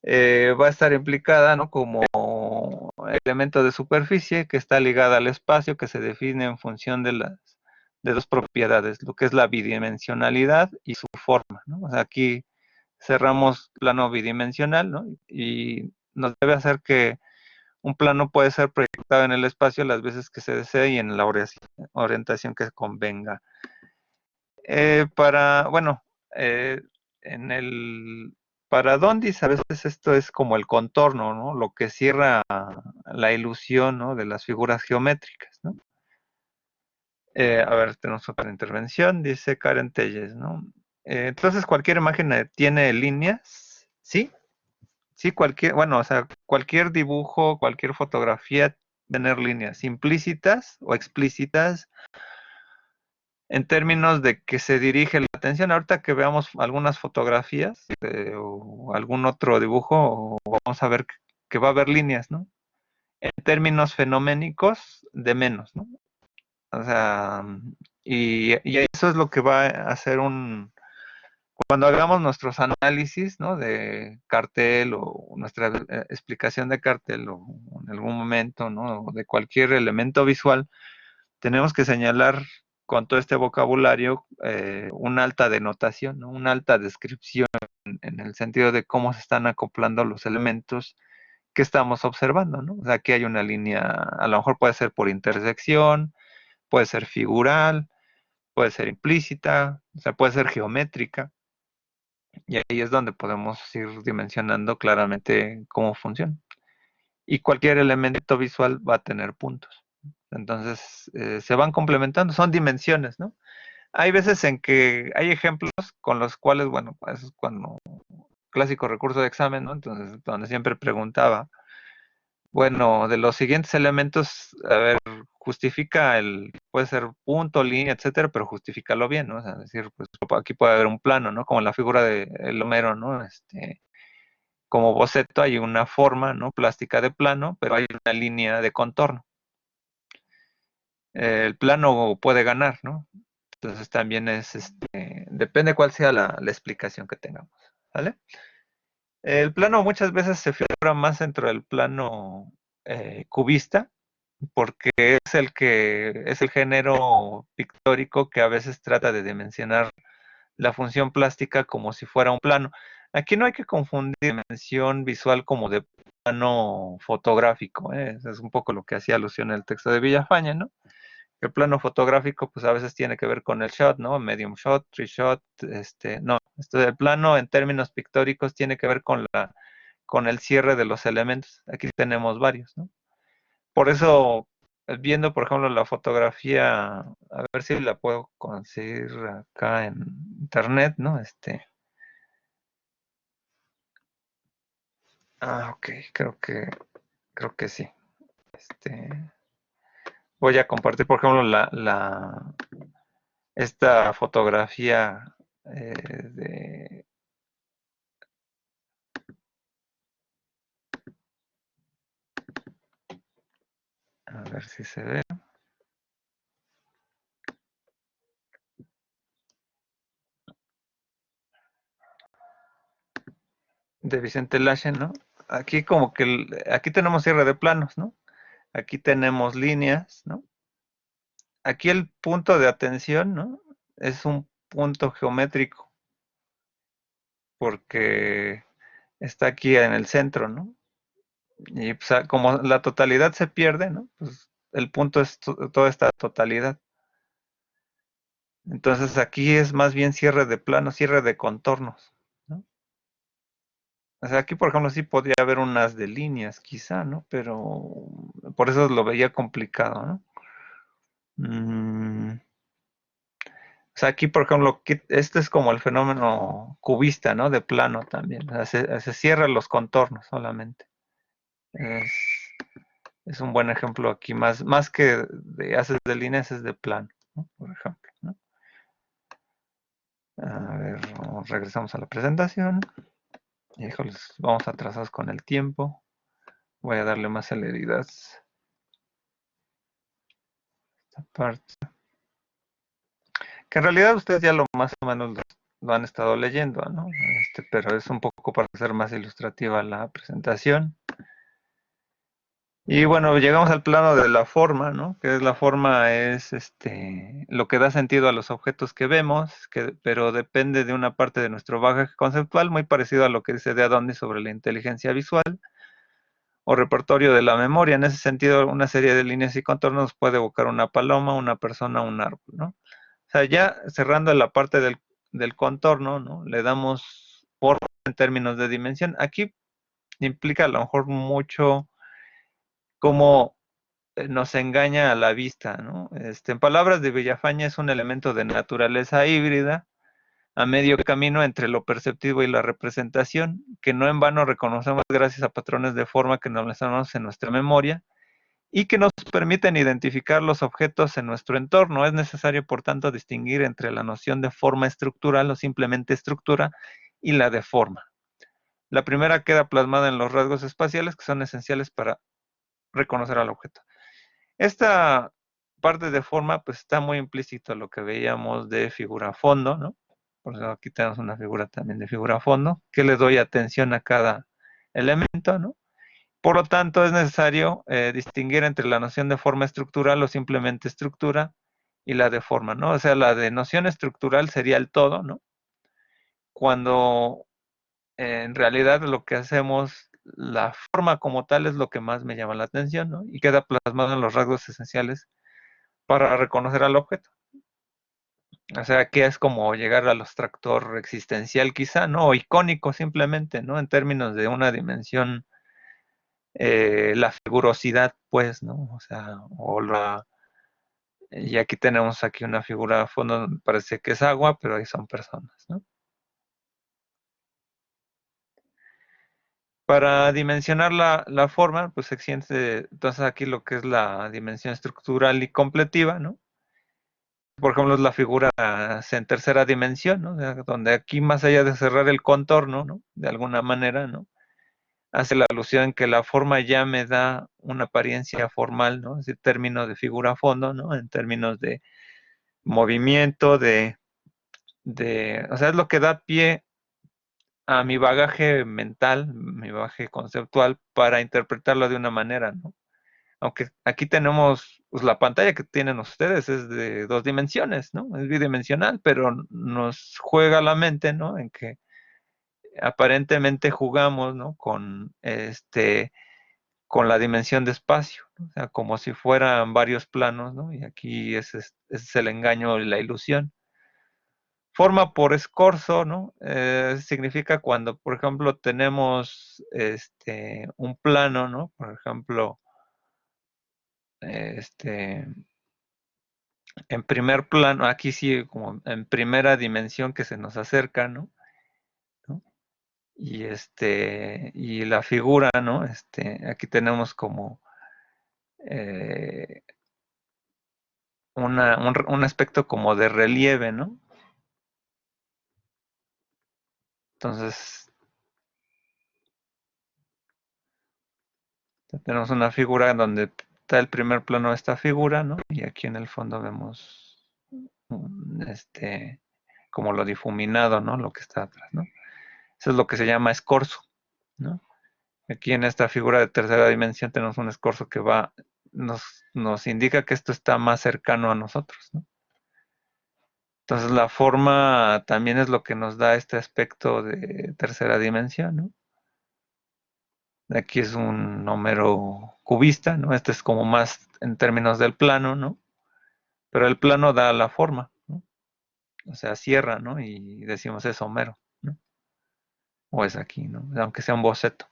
Va a estar implicada, ¿no? Como elemento de superficie que está ligada al espacio que se define en función de dos propiedades, lo que es la bidimensionalidad y su forma, ¿no? O sea, aquí cerramos plano bidimensional, ¿no? Y nos debe hacer que un plano puede ser proyectado en el espacio las veces que se desee y en la orientación que convenga. Bueno, en el para Dondis a veces esto es como el contorno, ¿no? Lo que cierra la ilusión, ¿no? De las figuras geométricas, ¿no? A ver, tenemos otra intervención, dice Karen Telles, ¿no? Entonces, cualquier imagen tiene líneas, ¿sí? Sí, bueno, o sea, cualquier dibujo, cualquier fotografía tener líneas implícitas o explícitas en términos de que se dirige la atención. Ahorita que veamos algunas fotografías o algún otro dibujo, vamos a ver que va a haber líneas, ¿no? En términos fenoménicos, de menos, ¿no? O sea, Y eso es lo que va a hacer cuando hagamos nuestros análisis, ¿no? De cartel o nuestra explicación de cartel o en algún momento, ¿no? O de cualquier elemento visual, tenemos que señalar con todo este vocabulario una alta denotación, ¿no? Una alta descripción en el sentido de cómo se están acoplando los elementos que estamos observando, ¿no? O sea, aquí hay una línea, a lo mejor puede ser por intersección, puede ser figural, puede ser implícita, o sea, puede ser geométrica, y ahí es donde podemos ir dimensionando claramente cómo funciona. Y cualquier elemento visual va a tener puntos. Entonces, se van complementando, son dimensiones, ¿no? Hay veces en que hay ejemplos con los cuales, bueno, eso es cuando clásico recurso de examen, ¿no? Entonces, donde siempre preguntaba, bueno, de los siguientes elementos, a ver, justifica puede ser punto, línea, etcétera, pero justifícalo bien, ¿no? O sea, decir, pues aquí puede haber un plano, ¿no? Como la figura de el Homero, ¿no? Como boceto hay una forma, ¿no? Plástica de plano, pero hay una línea de contorno. El plano puede ganar, ¿no? Entonces también depende cuál sea la explicación que tengamos, ¿vale? El plano muchas veces se figura más dentro del plano cubista, porque es el género pictórico que a veces trata de dimensionar la función plástica como si fuera un plano. Aquí no hay que confundir dimensión visual como de plano fotográfico, ¿eh? Eso es un poco lo que hacía alusión en el texto de Villafañe, ¿no? El plano fotográfico, pues a veces tiene que ver con el shot, ¿no? Medium shot, tree shot, no. Esto del plano en términos pictóricos tiene que ver con el cierre de los elementos. Aquí tenemos varios, ¿no? Por eso, viendo, por ejemplo, la fotografía, a ver si la puedo conseguir acá en internet, ¿no? Ok, creo que sí. Este, Voy a compartir, por ejemplo, esta fotografía de, a ver si se ve, de Vicente Lachen, ¿no? Aquí como que, aquí tenemos cierre de planos, ¿no? Aquí tenemos líneas, ¿no? Aquí el punto de atención, ¿no? Es un punto geométrico, porque está aquí en el centro, ¿no? Y pues, como la totalidad se pierde, ¿no? Pues el punto es toda esta totalidad. Entonces aquí es más bien cierre de planos, cierre de contornos, ¿no? O sea, aquí por ejemplo sí podría haber unas de líneas quizá, ¿no? Pero por eso lo veía complicado, ¿no? Mm, o sea, aquí por ejemplo, este es como el fenómeno cubista, ¿no? De plano también. O sea, se cierran los contornos solamente. Es, es un buen ejemplo aquí, más que de haces de líneas, es de plano, ¿no? Por ejemplo, ¿no? A ver, regresamos a la presentación. Híjoles, vamos atrasados con el tiempo. Voy a darle más celeridad a esta parte. Que en realidad ustedes ya lo más o menos lo han estado leyendo, ¿no? Pero es un poco para hacer más ilustrativa la presentación. Y bueno, llegamos al plano de la forma, ¿no? Que es la forma es lo que da sentido a los objetos que vemos, pero depende de una parte de nuestro bagaje conceptual, muy parecido a lo que dice de Adorni sobre la inteligencia visual o repertorio de la memoria. En ese sentido, una serie de líneas y contornos puede evocar una paloma, una persona, un árbol, ¿no? O sea, ya cerrando la parte del contorno, ¿no? Le damos forma en términos de dimensión. Aquí implica a lo mejor mucho cómo nos engaña a la vista, ¿no? En palabras de Villafañe es un elemento de naturaleza híbrida a medio camino entre lo perceptivo y la representación, que no en vano reconocemos gracias a patrones de forma que nos almacenamos en nuestra memoria y que nos permiten identificar los objetos en nuestro entorno. Es necesario, por tanto, distinguir entre la noción de forma estructural o simplemente estructura y la de forma. La primera queda plasmada en los rasgos espaciales que son esenciales para reconocer al objeto. Esta parte de forma, pues está muy implícito lo que veíamos de figura fondo, ¿no? Por eso aquí tenemos una figura también de figura fondo, que le doy atención a cada elemento, ¿no? Por lo tanto, es necesario distinguir entre la noción de forma estructural o simplemente estructura y la de forma, ¿no? O sea, la de noción estructural sería el todo, ¿no? Cuando en realidad lo que hacemos, la forma como tal es lo que más me llama la atención, ¿no? Y queda plasmado en los rasgos esenciales para reconocer al objeto. O sea, que es como llegar al abstractor existencial quizá, ¿no? O icónico simplemente, ¿no? En términos de una dimensión, la figurosidad, pues, ¿no? O sea, y aquí tenemos aquí una figura a fondo, parece que es agua, pero ahí son personas, ¿no? Para dimensionar la forma, pues se extiende entonces aquí lo que es la dimensión estructural y completiva, ¿no? Por ejemplo, es la figura en tercera dimensión, ¿no? O sea, donde aquí más allá de cerrar el contorno, ¿no? De alguna manera, ¿no? Hace la alusión en que la forma ya me da una apariencia formal, ¿no? Es decir, términos de figura a fondo, ¿no? En términos de movimiento, o sea, es lo que da pie a mi bagaje mental, mi bagaje conceptual, para interpretarlo de una manera, ¿no? Aunque aquí tenemos, pues la pantalla que tienen ustedes es de 2 dimensiones, ¿no? Es bidimensional, pero nos juega la mente, ¿no? En que aparentemente jugamos, ¿no? Con la dimensión de espacio, ¿no? O sea, como si fueran varios planos, ¿no? Y aquí ese es el engaño y la ilusión. Forma por escorzo, ¿no? Significa cuando, por ejemplo, tenemos un plano, ¿no? Por ejemplo, este, en primer plano, aquí sí, como en primera dimensión que se nos acerca, ¿no? ¿No? Y la figura, ¿no? Aquí tenemos como eh, un aspecto como de relieve, ¿no? Entonces, tenemos una figura donde está el primer plano de esta figura, ¿no? Y aquí en el fondo vemos como lo difuminado, ¿no? Lo que está atrás, ¿no? Eso es lo que se llama escorzo, ¿no? Aquí en esta figura de tercera dimensión tenemos un escorzo que nos indica que esto está más cercano a nosotros, ¿no? Entonces la forma también es lo que nos da este aspecto de tercera dimensión, ¿no? Aquí es un número cubista, ¿no? Este es como más en términos del plano, ¿no? Pero el plano da la forma, ¿no? O sea, cierra, ¿no? Y decimos es Homero, ¿no? O es aquí, ¿no? Aunque sea un boceto.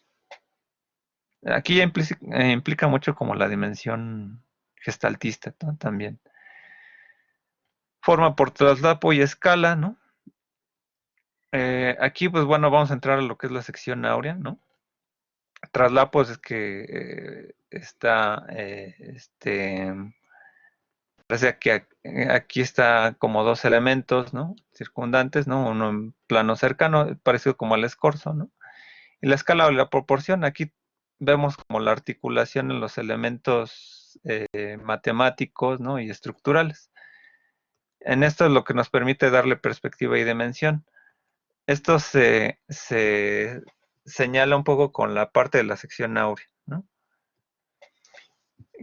Aquí ya implica mucho como la dimensión gestaltista, ¿no? También. Forma por traslapo y escala, ¿no? Aquí, pues bueno, vamos a entrar a lo que es la sección áurea, ¿no? Traslapos es que está, parece que aquí está como dos elementos, ¿no? Circundantes, ¿no? Uno en plano cercano, parecido como al escorzo, ¿no? Y la escala o la proporción, aquí vemos como la articulación en los elementos matemáticos, ¿no? Y estructurales. En esto es lo que nos permite darle perspectiva y dimensión. Esto se señala un poco con la parte de la sección áurea, ¿no?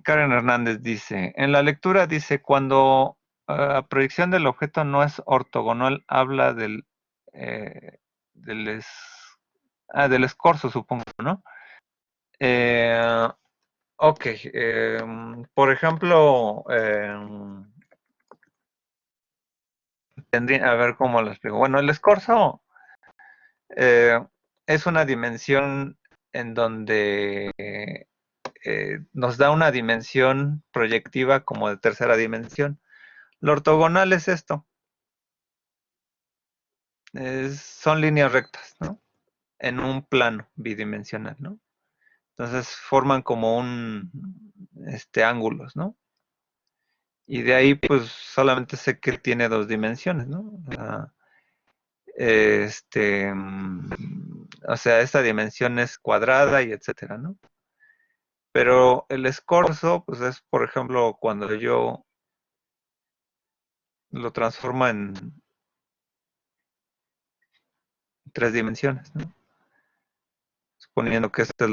Karen Hernández dice, en la lectura dice, cuando proyección del objeto no es ortogonal, habla eh, del, es, del escorzo, supongo, ¿no? Eh, ok, por ejemplo, a ver cómo lo explico. Bueno, el escorzo eh, es una dimensión en donde nos da una dimensión proyectiva como de tercera dimensión. Lo ortogonal es esto, son líneas rectas, ¿no? En un plano bidimensional, ¿no? Entonces forman como ángulos, ¿no? Y de ahí, pues, solamente sé que tiene 2 dimensiones, ¿no? O sea, esta dimensión es cuadrada y etcétera, ¿no? Pero el escorzo, pues, es, por ejemplo, cuando yo lo transforma en 3 dimensiones, ¿no? Suponiendo que esta es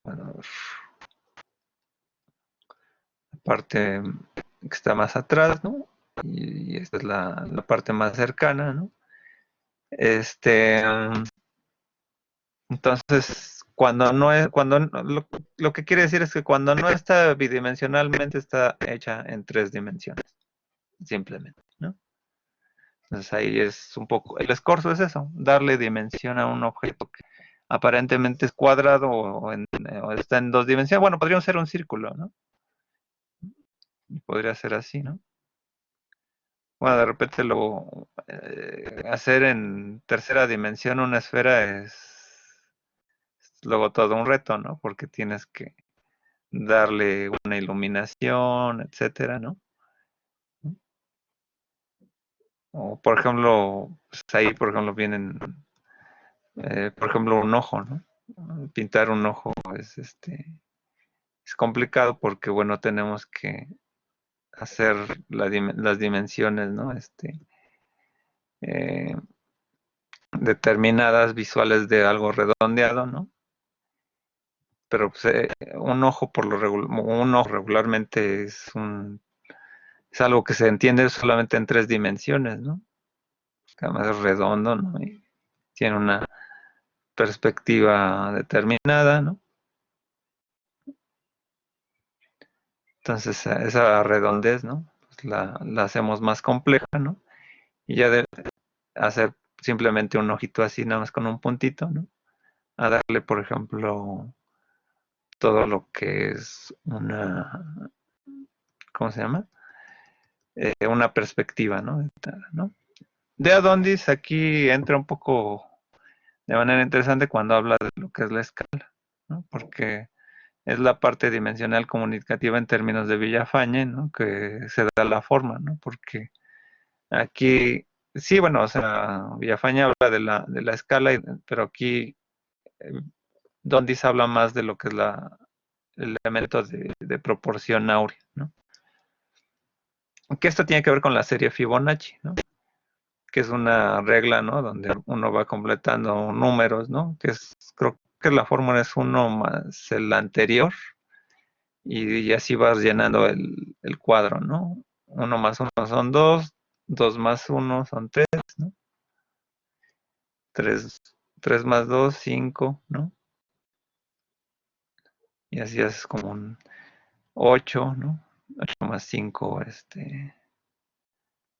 bueno, la parte que está más atrás, ¿no? Y esta es la parte más cercana, ¿no? Este, entonces, cuando no es, lo que quiere decir es que cuando no está bidimensionalmente, está hecha en 3 dimensiones, simplemente, ¿no? Entonces ahí es un poco, el escorzo es eso, darle dimensión a un objeto que aparentemente es cuadrado o está en 2 dimensiones. Bueno, podría ser un círculo, ¿no? Podría ser así, ¿no? Bueno, de repente hacer en tercera dimensión una esfera es luego todo un reto, ¿no? Porque tienes que darle una iluminación, etcétera, ¿no? O por ejemplo, pues ahí por ejemplo vienen, por ejemplo, un ojo, ¿no? Pintar un ojo es complicado porque bueno tenemos que hacer las dimensiones, ¿no? Eh, determinadas visuales de algo redondeado, ¿no? Pero pues, un ojo un ojo regularmente es algo que se entiende solamente en 3 dimensiones, ¿no? Además es redondo, ¿no? Y tiene una perspectiva determinada, ¿no? Entonces esa redondez, ¿no? Pues la hacemos más compleja, ¿no? Y ya de hacer simplemente un ojito así, nada más con un puntito, ¿no? A darle, por ejemplo, todo lo que es ¿cómo se llama? Una perspectiva, ¿no? ¿no? De Adondis aquí entra un poco de manera interesante cuando habla de lo que es la escala, ¿no? Porque es la parte dimensional comunicativa en términos de Villafañe, ¿no? Que se da la forma, ¿no? Porque aquí, sí, bueno, o sea, Villafañe habla de la escala, pero aquí eh, Dondis habla más de lo que es el elemento de proporción áurea, ¿no? Que esto tiene que ver con la serie Fibonacci, ¿no? Que es una regla, ¿no? Donde uno va completando números, ¿no? Creo que la fórmula es uno más el anterior y así vas llenando el cuadro, ¿no? Uno más uno son dos, dos más uno son tres, ¿no? Tres, tres más dos, cinco, ¿no? Y así es como un ocho, ¿no? Ocho más cinco,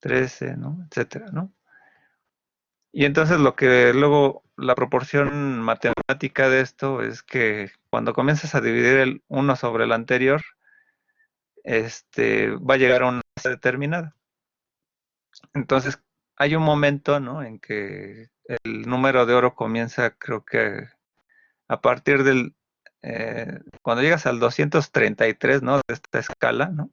13, ¿no? Etcétera, ¿no? Y entonces lo que luego, la proporción matemática de esto es que cuando comienzas a dividir el uno sobre el anterior, va a llegar a una base determinada. Entonces, hay un momento, ¿no? En que el número de oro comienza, creo que a partir cuando llegas al 233, ¿no? De esta escala, ¿no?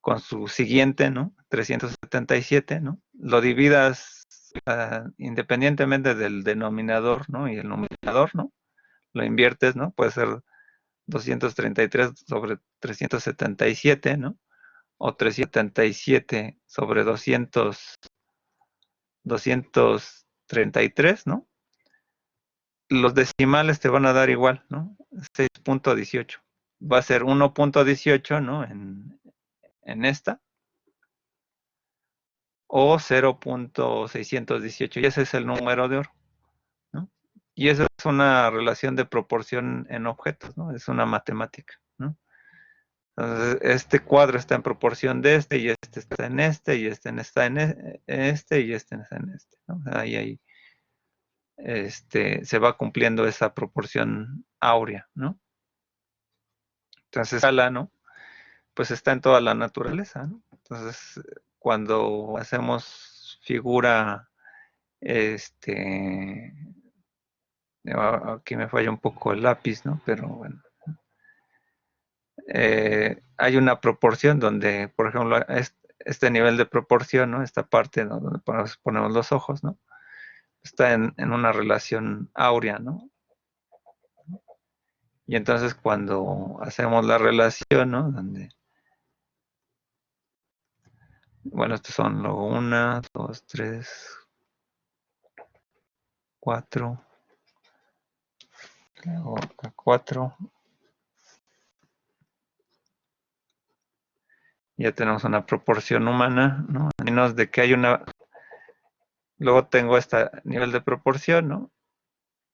Con su siguiente, ¿no? 377, ¿no? Lo dividas independientemente del denominador, ¿no? Y el numerador, ¿no? Lo inviertes, ¿no? Puede ser 233 sobre 377, ¿no? O 377 sobre 233, ¿no? Los decimales te van a dar igual, ¿no? 6.18. Va a ser 1.18, ¿no? En esta, o 0.618, y ese es el número de oro, ¿no? Y eso es una relación de proporción en objetos, ¿no? Es una matemática, ¿no? Entonces, este cuadro está en proporción de este, y este está en este, y este está en este, y este está en este, ¿no? Ahí se va cumpliendo esa proporción áurea, ¿no? Entonces, escala, ¿no? Pues está en toda la naturaleza, ¿no? Entonces, cuando hacemos figura, aquí me falla un poco el lápiz, ¿no? Pero bueno, hay una proporción donde, por ejemplo, este nivel de proporción, ¿no? Esta parte, ¿no? Donde ponemos los ojos, ¿no? Está en una relación áurea, ¿no? Y entonces cuando hacemos la relación, ¿no? Donde Bueno, estos son luego 1, 2, 3, 4, luego acá 4. Ya tenemos una proporción humana, ¿no? A menos de que hay una... Luego tengo este nivel de proporción, ¿no?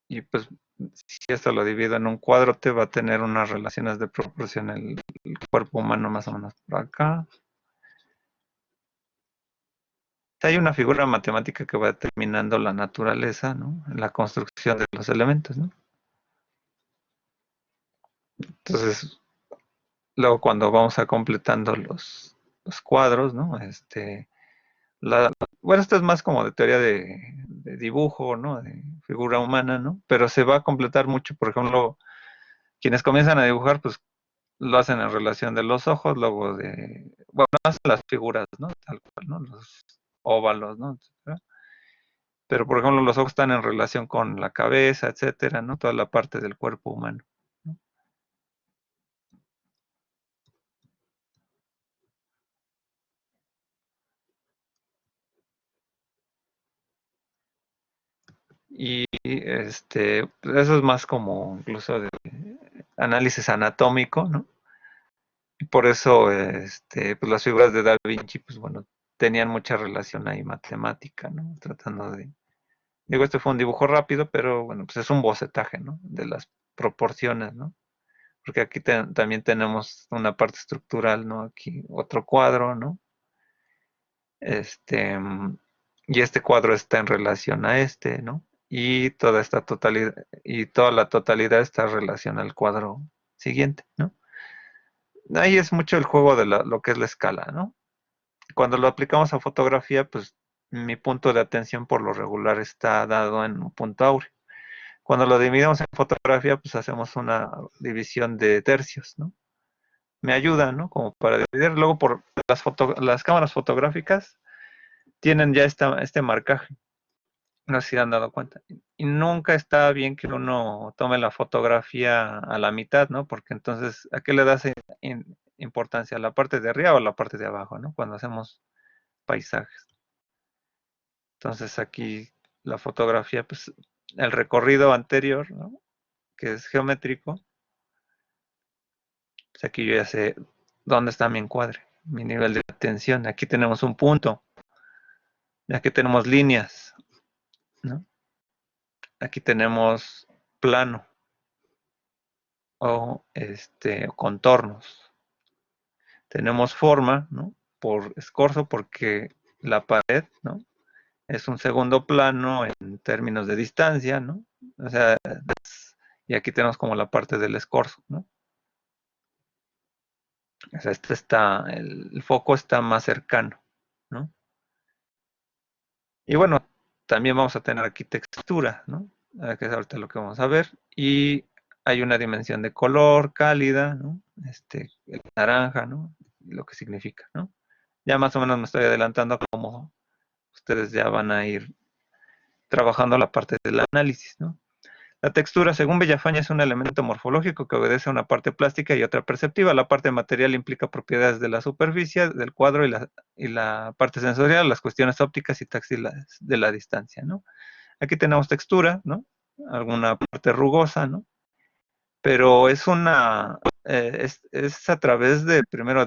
Y pues si esto lo divido en un cuadro, te va a tener unas relaciones de proporción el cuerpo humano más o menos por acá. Hay una figura matemática que va determinando la naturaleza, ¿no? La construcción de los elementos, ¿no? Entonces, luego cuando vamos a completando los cuadros, ¿no? Bueno, esto es más como de teoría de dibujo, ¿no? De figura humana, ¿no? Pero se va a completar mucho, por ejemplo, quienes comienzan a dibujar, pues lo hacen en relación de los ojos, luego bueno, hacen las figuras, ¿no? Tal cual, ¿no? Los óvalos, ¿no? Etcétera. Pero, por ejemplo, los ojos están en relación con la cabeza, etcétera, ¿no? Toda la parte del cuerpo humano, ¿no? Y pues eso es más como incluso de análisis anatómico, ¿no? Y por eso pues las figuras de Da Vinci, pues bueno, tenían mucha relación ahí matemática, ¿no? Tratando de... Digo, este fue un dibujo rápido, pero bueno, pues es un bocetaje, ¿no? De las proporciones, ¿no? Porque aquí también tenemos una parte estructural, ¿no? Aquí otro cuadro, ¿no? Este, y este cuadro está en relación a este, ¿no? Y toda esta totalidad, y toda la totalidad está en relación al cuadro siguiente, ¿no? Ahí es mucho el juego de lo que es la escala, ¿no? Cuando lo aplicamos a fotografía, pues mi punto de atención por lo regular está dado en un punto áureo. Cuando lo dividimos en fotografía, pues hacemos una división de tercios, ¿no? Me ayuda, ¿no? Como para dividir. Luego por las cámaras fotográficas tienen ya este marcaje. No sé si han dado cuenta. Y nunca está bien que uno tome la fotografía a la mitad, ¿no? Porque entonces, ¿a qué le das importancia? ¿A la parte de arriba o a la parte de abajo, ¿no? Cuando hacemos paisajes. Entonces aquí la fotografía, pues el recorrido anterior, ¿no? Que es geométrico, pues aquí yo ya sé dónde está mi encuadre, mi nivel de atención. Aquí tenemos un punto, aquí tenemos líneas, ¿no? Aquí tenemos plano o contornos. Tenemos forma, ¿no? Por escorzo, porque la pared, ¿no? Es un segundo plano en términos de distancia, ¿no? O sea, y aquí tenemos como la parte del escorzo, ¿no? O sea, el foco está más cercano, ¿no? Y bueno, también vamos a tener aquí textura, ¿no? Que es ahorita lo que vamos a ver. Y hay una dimensión de color cálida, ¿no? El naranja, ¿no? Lo que significa, ¿no? Ya más o menos me estoy adelantando como ustedes ya van a ir trabajando la parte del análisis, ¿no? La textura, según Villafañe, es un elemento morfológico que obedece a una parte plástica y otra perceptiva. La parte material implica propiedades de la superficie, del cuadro y la parte sensorial, las cuestiones ópticas y táctiles de la distancia, ¿no? Aquí tenemos textura, ¿no? Alguna parte rugosa, ¿no? Pero es a través primero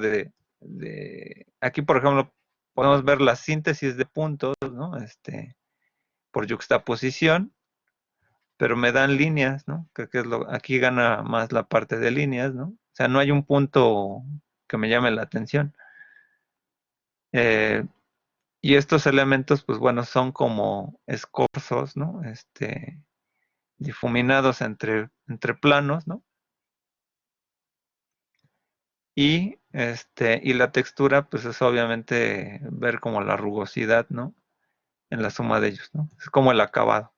aquí por ejemplo, podemos ver la síntesis de puntos, ¿no? Por yuxtaposición, pero me dan líneas, ¿no? Que aquí gana más la parte de líneas, ¿no? O sea, no hay un punto que me llame la atención. Eh, y estos elementos, pues bueno, son como escorzos, ¿no? Difuminados entre planos, ¿no? Y la textura, pues es obviamente ver como la rugosidad, ¿no? En la suma de ellos, ¿no? Es como el acabado.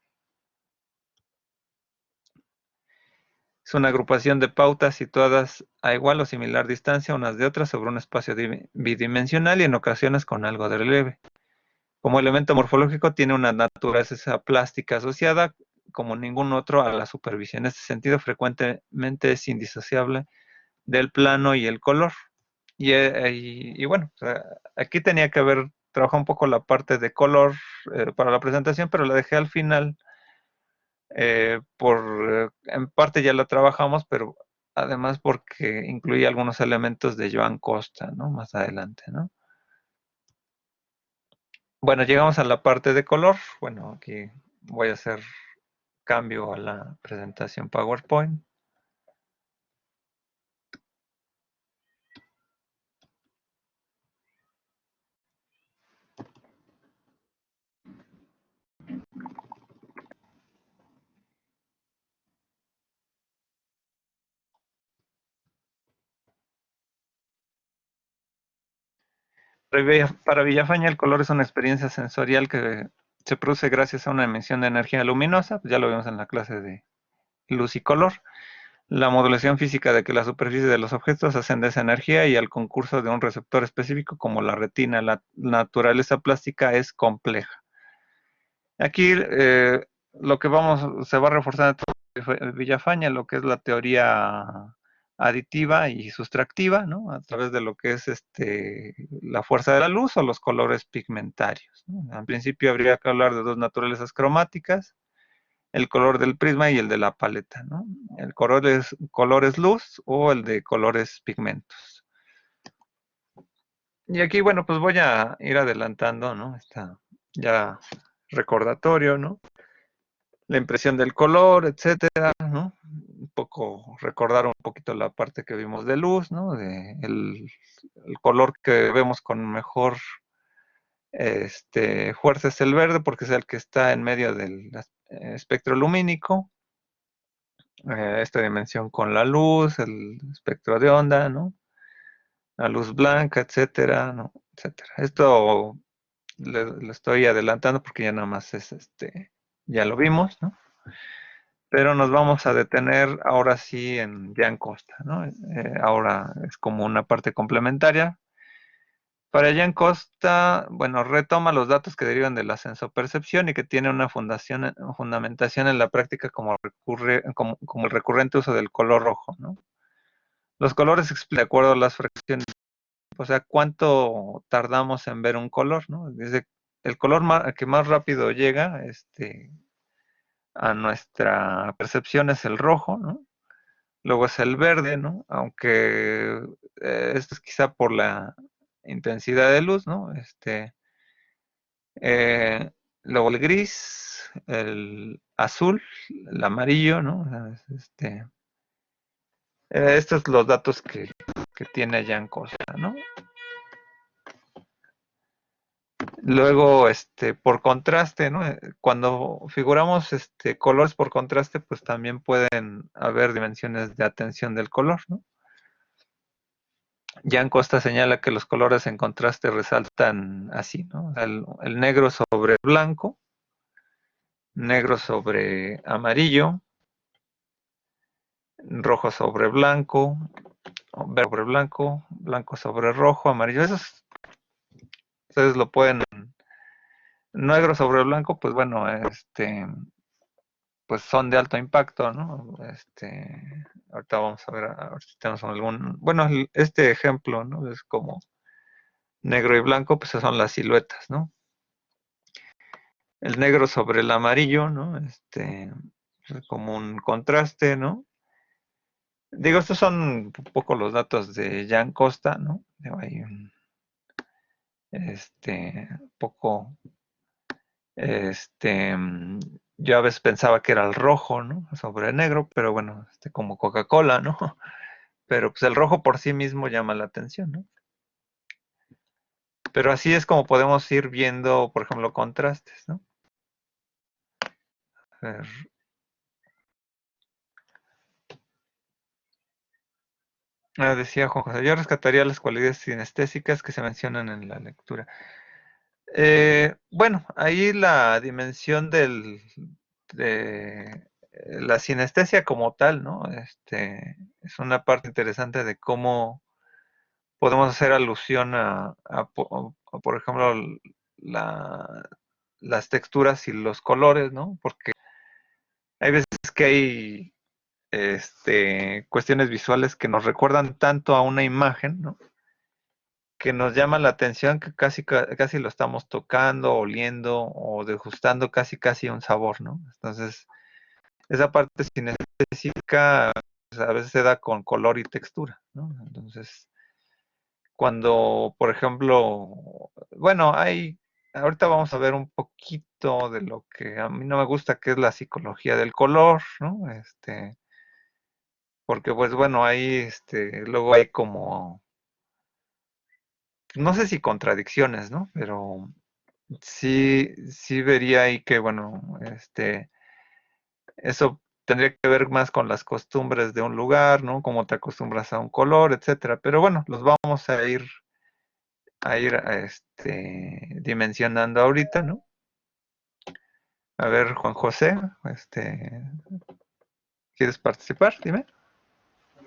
Es una agrupación de pautas situadas a igual o similar distancia unas de otras sobre un espacio bidimensional y en ocasiones con algo de relieve. Como elemento morfológico tiene una naturaleza plástica asociada como ningún otro a la supervisión. En este sentido, frecuentemente es indisociable del plano y el color. Y bueno, o sea, aquí tenía que haber trabajado un poco la parte de color para la presentación, pero la dejé al final. En parte ya la trabajamos, pero además porque incluía algunos elementos de Joan Costa, ¿no? Más adelante, ¿no? Bueno, llegamos a la parte de color. Bueno, aquí voy a hacer cambio a la presentación PowerPoint. Para Villafaña el color es una experiencia sensorial que se produce gracias a una emisión de energía luminosa, ya lo vimos en la clase de luz y color, la modulación física de que la superficie de los objetos hacen de esa energía y al concurso de un receptor específico como la retina. La naturaleza plástica es compleja. Aquí lo que se va reforzando en Villafaña, lo que es la teoría aditiva y sustractiva, ¿no? A través de lo que es la fuerza de la luz o los colores pigmentarios, ¿no? Al principio habría que hablar de dos naturalezas cromáticas, el color del prisma y el de la paleta, ¿no? El color es luz o el de colores pigmentos. Y aquí, bueno, pues voy a ir adelantando, ¿no? Está ya recordatorio, ¿no? La impresión del color, etcétera, ¿no? Un poco recordar un poquito la parte que vimos de luz, ¿no? El color que vemos con mejor fuerza es el verde porque es el que está en medio del espectro lumínico. Esta dimensión con la luz, el espectro de onda, ¿no? La luz blanca, etcétera, ¿no? Etcétera. Esto le estoy adelantando porque ya nada más es ya lo vimos, ¿no? Pero nos vamos a detener ahora sí en Jan Costa, ¿no? Ahora es como una parte complementaria. Para Jan Costa, bueno, retoma los datos que derivan de la sensopercepción y que tiene una fundamentación en la práctica como el recurrente uso del color rojo, ¿no? Los colores se explican de acuerdo a las fracciones, o sea, cuánto tardamos en ver un color, ¿no? Dice, el color que más rápido llega a nuestra percepción es el rojo, ¿no? Luego es el verde, ¿no? Aunque esto es quizá por la intensidad de luz, ¿no? Eh, Luego el gris, el azul, el amarillo, ¿no? Estos son los datos que tiene Jan Costa, ¿no? Luego, por contraste, ¿no? Cuando figuramos colores por contraste, pues también pueden haber dimensiones de atención del color, ¿no? Jan Costa señala que los colores en contraste resaltan así, ¿no? El negro sobre blanco, negro sobre amarillo, rojo sobre blanco, verde sobre blanco, blanco sobre rojo, amarillo. Esos ustedes lo pueden. Negro sobre blanco, pues bueno, pues son de alto impacto, ¿no? Ahorita vamos a ver si tenemos algún. Bueno, este ejemplo, ¿no? Es como negro y blanco, pues son las siluetas, ¿no? El negro sobre el amarillo, ¿no? Es como un contraste, ¿no? Digo, estos son un poco los datos de Jan Costa, ¿no? Hay un poco, yo a veces pensaba que era el rojo, ¿no? Sobre el negro, pero bueno, como Coca-Cola, ¿no? Pero pues el rojo por sí mismo llama la atención, ¿no? Pero así es como podemos ir viendo, por ejemplo, contrastes, ¿no? A ver, decía Juan José, yo rescataría las cualidades sinestésicas que se mencionan en la lectura. Bueno, ahí la dimensión de la sinestesia como tal, ¿no? Es una parte interesante de cómo podemos hacer alusión por ejemplo, la, las texturas y los colores, ¿no? Porque hay veces que hay cuestiones visuales que nos recuerdan tanto a una imagen, ¿no? que nos llama la atención, que casi lo estamos tocando, oliendo o degustando casi un sabor, ¿no? Entonces, esa parte sinestésica pues, a veces se da con color y textura, ¿no? Entonces, cuando, por ejemplo, bueno, ahorita vamos a ver un poquito de lo que a mí no me gusta, que es la psicología del color, ¿no? Porque pues bueno, ahí, luego hay como, no sé si contradicciones, ¿no? Pero sí vería ahí que, bueno, eso tendría que ver más con las costumbres de un lugar, ¿no? Cómo te acostumbras a un color, etcétera. Pero bueno, los vamos a ir dimensionando ahorita, ¿no? A ver, Juan José, ¿quieres participar? Dime.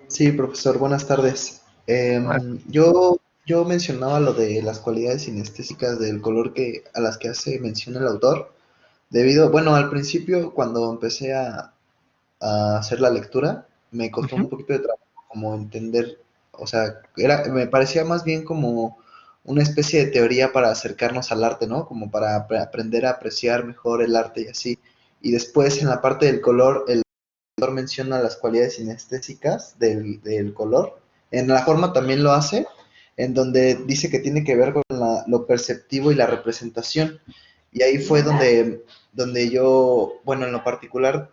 Sí, profesor, buenas tardes. Ah, Yo mencionaba lo de las cualidades sinestésicas del color a las que hace mención el autor, bueno, al principio cuando empecé a hacer la lectura, me costó un ujú. poquito de trabajo como entender, o sea, me parecía más bien como una especie de teoría para acercarnos al arte, ¿no? Como para aprender a apreciar mejor el arte y así. Y después en la parte del color, el autor menciona las cualidades sinestésicas del color. En la forma también lo hace, en donde dice que tiene que ver con lo perceptivo y la representación. Y ahí fue donde yo, bueno, en lo particular,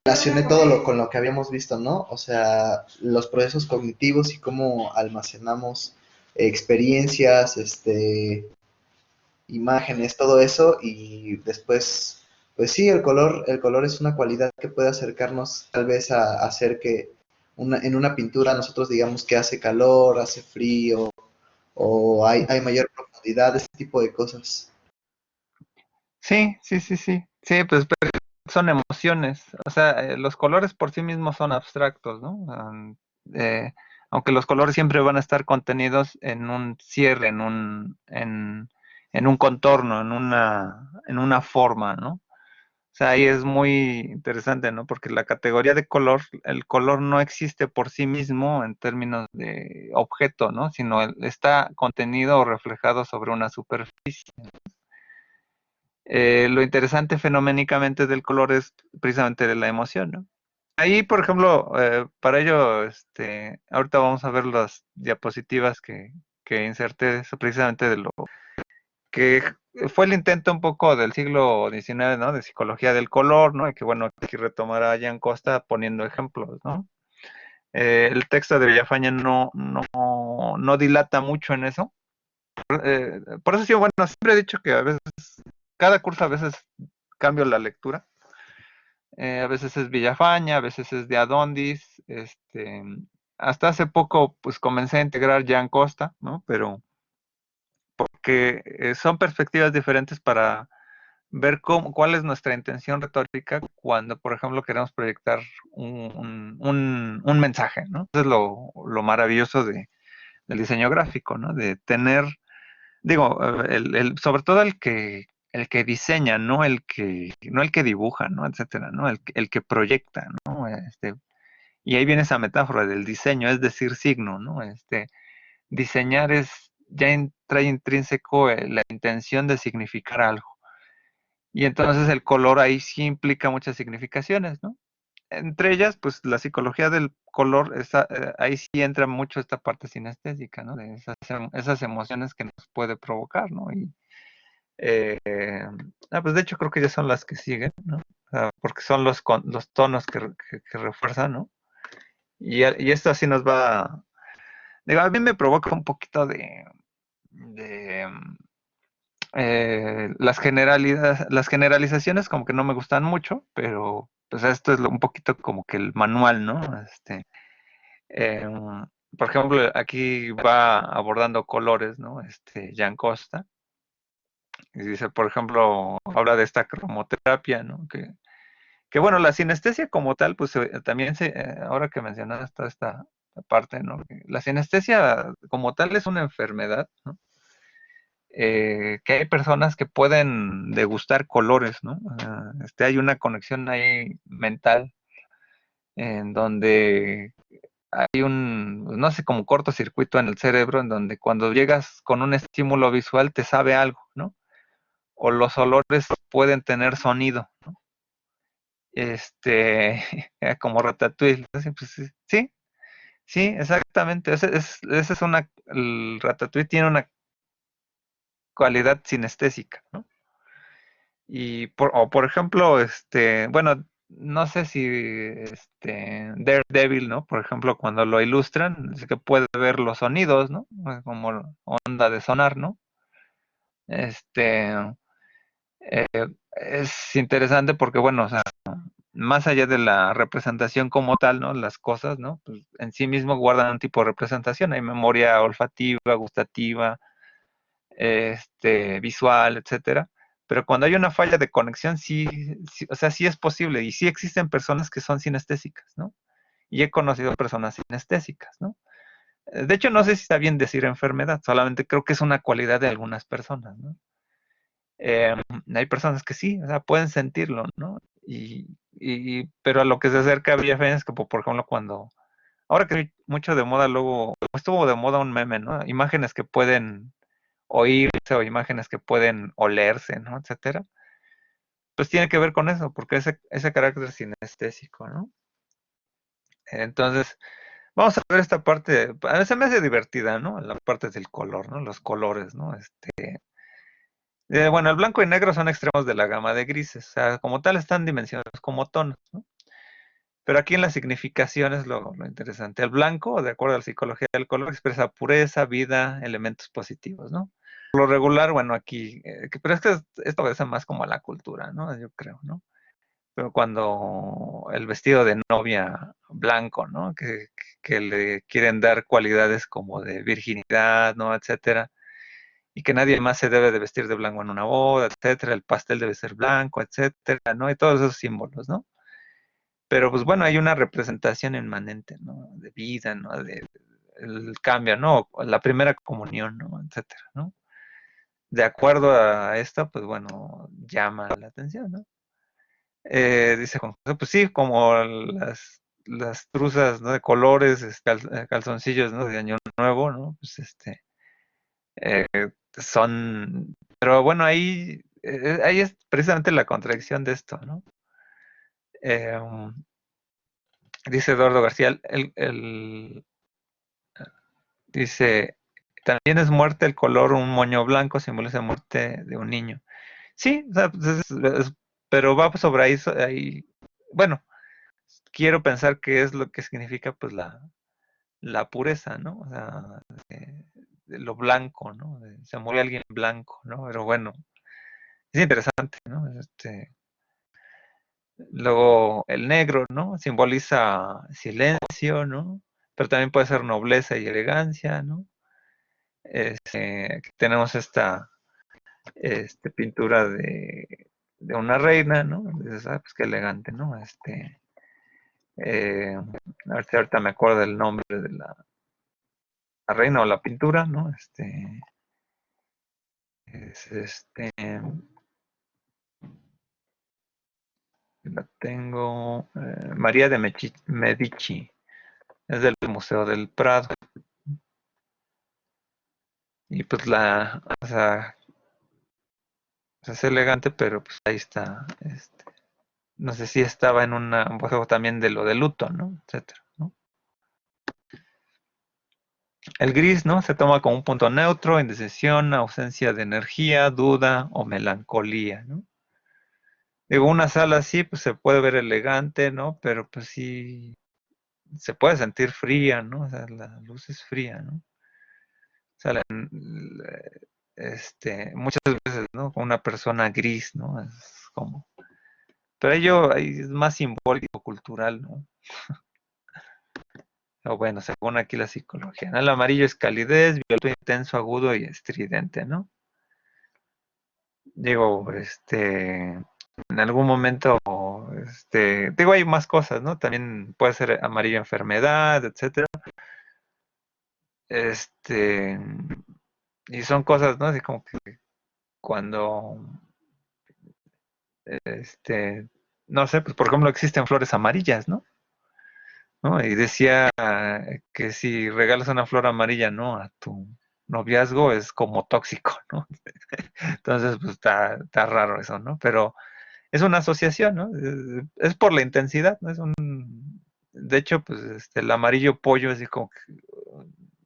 relacioné todo con lo que habíamos visto, ¿no? O sea, los procesos cognitivos y cómo almacenamos experiencias, imágenes, todo eso, y después, pues sí, el color es una cualidad que puede acercarnos tal vez a hacer que en una pintura nosotros digamos que hace calor, hace frío, o hay mayor profundidad, ese tipo de cosas. Sí, sí, sí, sí. Sí, pues pero son emociones. O sea, los colores por sí mismos son abstractos, ¿no? Aunque los colores siempre van a estar contenidos en un cierre, en un contorno, en una forma, ¿no? O sea, ahí es muy interesante, ¿no? Porque la categoría de color, el color no existe por sí mismo en términos de objeto, ¿no? Sino está contenido o reflejado sobre una superficie. Lo interesante fenoménicamente del color es precisamente la emoción, ¿no? Ahí, por ejemplo, para ello, ahorita vamos a ver las diapositivas que inserté precisamente de lo que fue el intento un poco del siglo XIX, ¿no? De psicología del color, ¿no? Y que bueno, aquí retomar a Jan Costa poniendo ejemplos, ¿no? El texto de Villafañe no dilata mucho en eso. Por eso sí, bueno, siempre he dicho que a veces, cada curso a veces cambio la lectura. A veces es Villafaña, a veces es de Adondis. Hasta hace poco, pues comencé a integrar Jan Costa, ¿no? Pero porque son perspectivas diferentes para ver cuál es nuestra intención retórica cuando, por ejemplo, queremos proyectar un mensaje, ¿no? Eso es lo maravilloso del diseño gráfico, ¿no? De tener, digo, sobre todo el que diseña, no el que dibuja, ¿no? Etcétera, ¿no? El que proyecta, ¿no? Y ahí viene esa metáfora del diseño, es decir, signo, ¿no? Diseñar trae intrínseco la intención de significar algo. Y entonces el color ahí sí implica muchas significaciones, ¿no? Entre ellas, pues la psicología del color, ahí sí entra mucho esta parte sinestésica, ¿no? De esas emociones que nos puede provocar, ¿no? Eh, pues de hecho creo que ya son las que siguen, ¿no? O sea, porque son los tonos que refuerzan, ¿no? Y esto así nos va, digo, a mí me provoca un poquito de las generalizaciones como que no me gustan mucho, pero pues esto es un poquito como que el manual, ¿no? Eh, por ejemplo, aquí va abordando colores, ¿no? Jan Costa, y dice, por ejemplo, habla de esta cromoterapia, ¿no? Que bueno, la sinestesia como tal, pues también ahora que mencionas toda esta parte, ¿no? La sinestesia como tal es una enfermedad, ¿no? Que hay personas que pueden degustar colores, ¿no? Hay una conexión ahí mental en donde hay un, no sé, como cortocircuito en el cerebro en donde cuando llegas con un estímulo visual te sabe algo, ¿no? O los olores pueden tener sonido, ¿no? Como Ratatouille, ¿no? Sí, pues, sí, sí, exactamente. Esa es el Ratatouille tiene una cualidad sinestésica, ¿no? O por ejemplo, bueno, no sé si Daredevil, ¿no? Por ejemplo, cuando lo ilustran, es que puede ver los sonidos, ¿no? Como onda de sonar, ¿no? Este, eh, es interesante porque, bueno, o sea, más allá de la representación como tal, ¿no? Las cosas, ¿no? Pues en sí mismo guardan un tipo de representación. Hay memoria olfativa, gustativa, visual, etcétera. Pero cuando hay una falla de conexión, sí, sí, o sea, sí es posible y sí existen personas que son sinestésicas, ¿no? Y he conocido personas sinestésicas, ¿no? De hecho, no sé si está bien decir enfermedad, solamente creo que es una cualidad de algunas personas, ¿no? Eh, Hay personas que sí, o sea, pueden sentirlo, ¿no? Pero a lo que se acerca a VFN es como, por ejemplo, ahora que mucho de moda, luego estuvo de moda un meme, ¿no? Imágenes que pueden oírse o imágenes que pueden olerse, ¿no? Etcétera. Pues tiene que ver con eso, porque ese carácter sinestésico, ¿no? Entonces, vamos a ver esta parte, a veces me hace divertida, ¿no? La parte del color, ¿no? Los colores, ¿no? Bueno, el blanco y negro son extremos de la gama de grises, o sea, como tal están dimensionados como tonos, ¿no? Pero aquí en la significación es lo interesante. El blanco, de acuerdo a la psicología del color, expresa pureza, vida, elementos positivos, ¿no? Por lo regular, bueno, aquí, pero es que esto obedece más como a la cultura, ¿no? Yo creo, ¿no? Pero cuando el vestido de novia blanco, ¿no? Que le quieren dar cualidades como de virginidad, ¿no? Etcétera. Y que nadie más se debe de vestir de blanco en una boda, etcétera. El pastel debe ser blanco, etcétera, ¿no? Y todos esos símbolos, ¿no? Pero pues bueno, hay una representación inmanente, ¿no? De vida, ¿no? El cambio, ¿no? La primera comunión, ¿no? Etcétera, ¿no? De acuerdo a esto, pues bueno, llama la atención, ¿no? Dice Juan José, pues sí, como las truzas, ¿no? De colores, calzoncillos, ¿no? De Año Nuevo, ¿no? Pues eh, pero bueno, ahí es precisamente la contradicción de esto, ¿no? Eh, Dice Eduardo García, dice, también es muerte el color, un moño blanco simboliza muerte de un niño. Sí, o sea, pues pero va sobre ahí, bueno, quiero pensar que es lo que significa pues la pureza, ¿no? O sea, de lo blanco, ¿no? Se murió alguien blanco, ¿no? Pero bueno, es interesante, ¿no? Luego el negro, ¿no? Simboliza silencio, ¿no? Pero también puede ser nobleza y elegancia, ¿no? Tenemos esta pintura de una reina, ¿no? Dices, ah, pues qué elegante, ¿no? A ver si ahorita me acuerdo del nombre de la reina o la pintura, ¿no? Es la tengo, María de Medici, es del Museo del Prado. Y pues o sea, es elegante, pero pues ahí está, no sé si estaba en un juego también de lo de luto, ¿no? Etcétera, ¿no? El gris, ¿no? Se toma como un punto neutro, indecisión, ausencia de energía, duda o melancolía, ¿no? Digo, una sala así, pues se puede ver elegante, ¿no? Pero pues sí, se puede sentir fría, ¿no? O sea, la luz es fría, ¿no? O sea, muchas veces, ¿no? Con una persona gris, ¿no? Es como... Pero ello ahí es más simbólico, cultural, ¿no? O bueno, según aquí la psicología, ¿no? El amarillo es calidez, violento, intenso, agudo y estridente, ¿no? Digo, en algún momento, digo, hay más cosas, ¿no? También puede ser amarillo enfermedad, etcétera. Este, y son cosas, ¿no? Así como que cuando, este, no sé, pues por ejemplo existen flores amarillas, ¿no? ¿no? Y decía que si regalas una flor amarilla, ¿no? A tu noviazgo es como tóxico, ¿no? Entonces, pues está raro eso, ¿no? Pero es una asociación, ¿no? Es por la intensidad, ¿no? De hecho, pues el amarillo pollo es así como que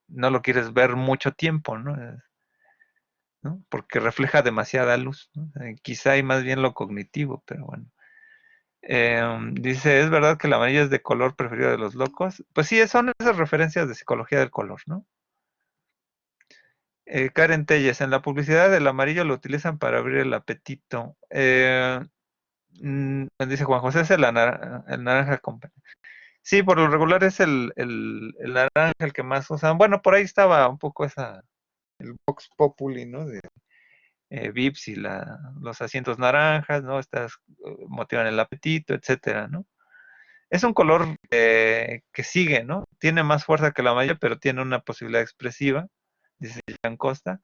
no lo quieres ver mucho tiempo, ¿no? ¿No? Porque refleja demasiada luz, ¿no? Quizá hay más bien lo cognitivo, pero bueno. Dice, ¿es verdad que el amarillo es de color preferido de los locos? Pues sí, son esas referencias de psicología del color, ¿no? Karen Telles, en la publicidad el amarillo lo utilizan para abrir el apetito. Dice Juan José, es el naranja con... Sí, por lo regular es el naranja el que más usan. Bueno, por ahí estaba un poco el Vox Populi, ¿no? De Vips y los asientos naranjas, ¿no? Estas motivan el apetito, etcétera, ¿no? Es un color que sigue, ¿no? Tiene más fuerza que la malla, pero tiene una posibilidad expresiva, dice Jan Costa.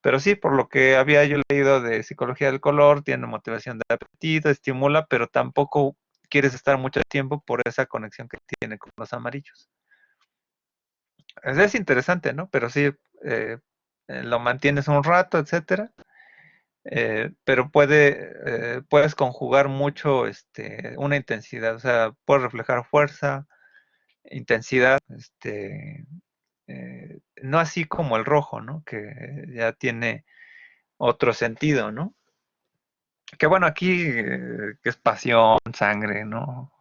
Pero sí, por lo que había yo leído de psicología del color, tiene motivación de apetito, estimula, pero tampoco quieres estar mucho tiempo por esa conexión que tiene con los amarillos. Es interesante, ¿no? Pero sí, lo mantienes un rato, etcétera. Pero puedes conjugar mucho una intensidad, o sea, puedes reflejar fuerza, intensidad, no así como el rojo, ¿no? Que ya tiene otro sentido, ¿no? Que bueno, aquí que es pasión, sangre, ¿no?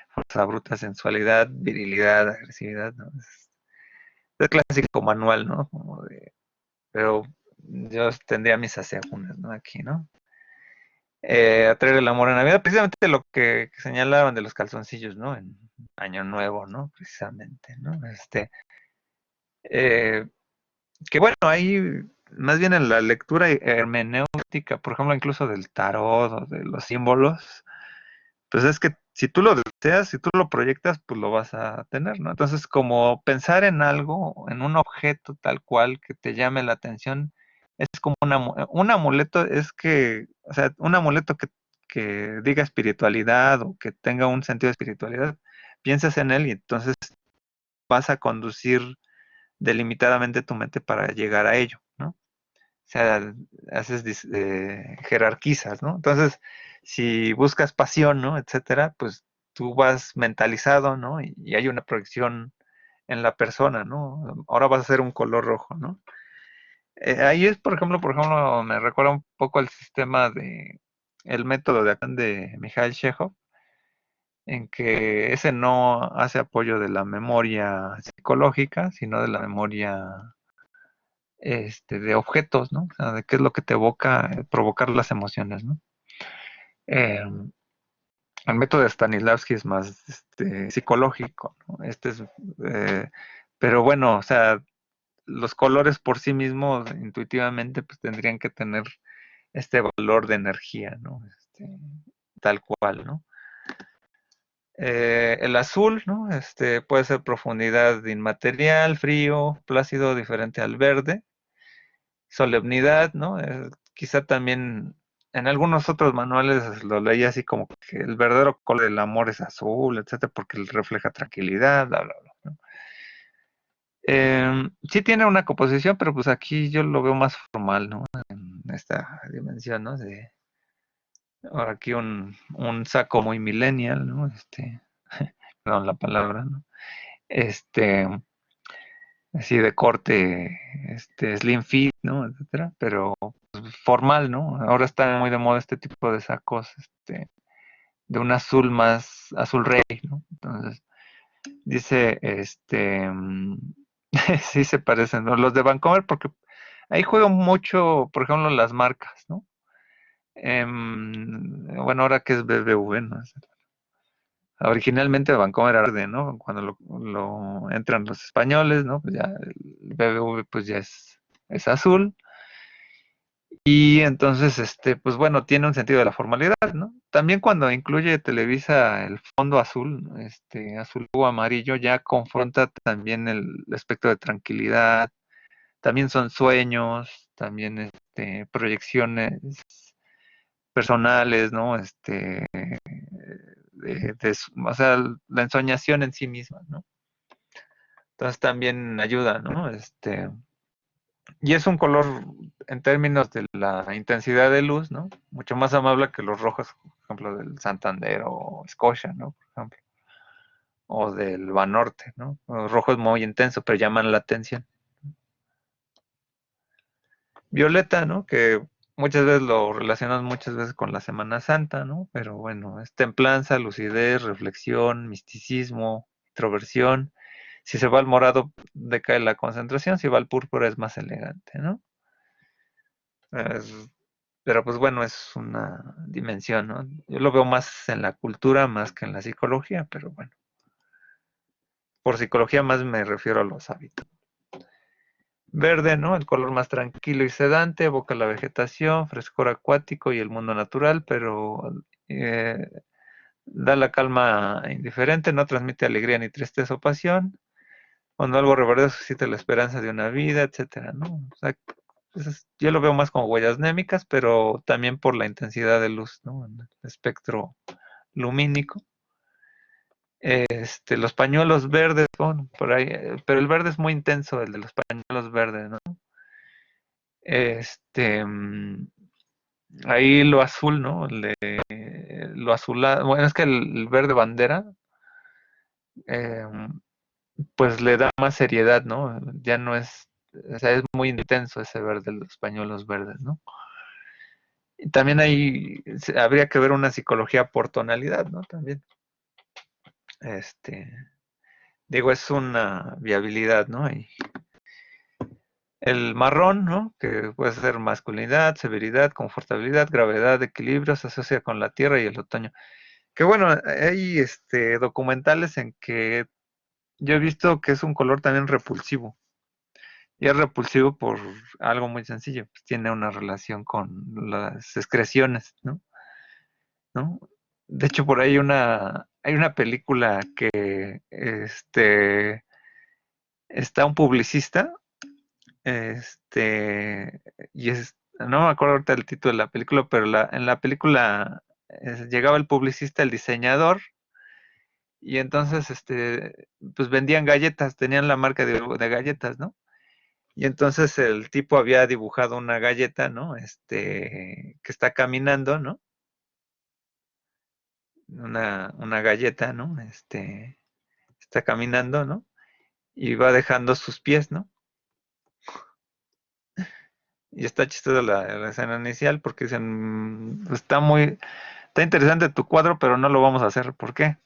Fuerza bruta, sensualidad, virilidad, agresividad, ¿no? Es el clásico manual, ¿no? Pero yo tendría mis asegúnes, ¿no? Aquí, ¿no? Atraer el amor en Navidad, precisamente lo que señalaban de los calzoncillos, ¿no? En Año Nuevo, ¿no? Precisamente, ¿no? Eh, que bueno, ahí más bien en la lectura hermenéutica, por ejemplo, incluso del tarot o de los símbolos, pues es que si tú lo deseas, si tú lo proyectas, pues lo vas a tener, ¿no? Entonces, como pensar en algo, en un objeto tal cual que te llame la atención, es como un amuleto, es que, o sea, un amuleto que diga espiritualidad o que tenga un sentido de espiritualidad, piensas en él y entonces vas a conducir delimitadamente tu mente para llegar a ello, ¿no? O sea, jerarquizas, ¿no? Entonces, si buscas pasión, ¿no? Etcétera, pues tú vas mentalizado, ¿no? Y hay una proyección en la persona, ¿no? Ahora vas a ser un color rojo, ¿no? Ahí es, por ejemplo, me recuerda un poco al sistema el método de Mikhail Chekhov, en que ese no hace apoyo de la memoria psicológica, sino de la memoria de objetos, ¿no? O sea, de qué es lo que te evoca provocar las emociones, ¿no? Eh, el método de Stanislavski es más psicológico, ¿no? Pero bueno, o sea, los colores por sí mismos intuitivamente pues tendrían que tener este valor de energía, ¿no? Tal cual, ¿no? El azul, ¿no? Puede ser profundidad inmaterial, frío, plácido, diferente al verde. Solemnidad, ¿no? Quizá también en algunos otros manuales lo leía así como que el verdadero color del amor es azul, etcétera, porque refleja tranquilidad, bla, bla, bla, ¿no? Sí tiene una composición, pero pues aquí yo lo veo más formal, ¿no? En esta dimensión, ¿no? Ahora aquí un saco muy millennial, ¿no? Perdón la palabra, ¿no? Este, así de corte, slim fit, ¿no? Etcétera, pero formal, ¿no? Ahora está muy de moda este tipo de sacos, de un azul más, azul rey, ¿no? Entonces, dice, sí se parecen, ¿no? Los de Vancomer, porque ahí juegan mucho, por ejemplo, las marcas, ¿no? Bueno, ahora que es BBV, ¿no? Originalmente Vancomer era verde, ¿no? Cuando lo entran los españoles, ¿no? Pues ya el BBV pues ya es azul. Y entonces, pues bueno, tiene un sentido de la formalidad, ¿no? También cuando incluye Televisa el fondo azul, azul o amarillo, ya confronta también el aspecto de tranquilidad, también son sueños, también proyecciones personales, ¿no? o sea, la ensoñación en sí misma, ¿no? Entonces también ayuda, ¿no? Y es un color en términos de la intensidad de luz, ¿no? Mucho más amable que los rojos, por ejemplo, del Santander o Scotia, ¿no? Por ejemplo, o del Banorte, ¿no? El rojo es muy intenso, pero llaman la atención. Violeta, ¿no? Que muchas veces lo relacionamos muchas veces con la Semana Santa, ¿no? Pero bueno, es templanza, lucidez, reflexión, misticismo, introversión. Si se va al morado, decae la concentración, si va al púrpura es más elegante, ¿no? Es- pero pues bueno, es una dimensión, ¿no? Yo lo veo más en la cultura más que en la psicología, pero bueno, por psicología más me refiero a los hábitos. Verde, ¿no? El color más tranquilo y sedante, evoca la vegetación, frescor acuático y el mundo natural, pero eh, da la calma indiferente, no transmite alegría ni tristeza o pasión. Cuando algo reverdece suscita la esperanza de una vida, etcétera, ¿no? O sea, yo lo veo más como huellas némicas, pero también por la intensidad de luz, ¿no? En el espectro lumínico. Los pañuelos verdes, bueno, por ahí, pero el verde es muy intenso, el de los pañuelos verdes, ¿no? Este, mm, Ahí lo azul, ¿no? Lo azulado, bueno, es que el verde bandera, eh, pues le da más seriedad, ¿no? Ya no es, o sea, es muy intenso ese verde, los pañuelos verdes, ¿no? Y también ahí habría que ver una psicología por tonalidad, ¿no? También, este, digo, es una viabilidad, ¿no? Y el marrón, ¿no? Que puede ser masculinidad, severidad, confortabilidad, gravedad, equilibrio, se asocia con la tierra y el otoño. Que bueno, hay documentales en que yo he visto que es un color también repulsivo. Y es repulsivo por algo muy sencillo, pues tiene una relación con las excreciones, ¿no? ¿No? De hecho, por ahí hay una película que está un publicista, este, no me acuerdo ahorita el título de la película, pero en la película llegaba el publicista, el diseñador, y entonces, pues vendían galletas, tenían la marca de galletas, ¿no? Y entonces el tipo había dibujado una galleta, ¿no? Que está caminando, ¿no? Una galleta, ¿no? Está caminando, ¿no? Y va dejando sus pies, ¿no? Y está chistosa la escena inicial porque dicen, está interesante tu cuadro, pero no lo vamos a hacer. ¿Por qué?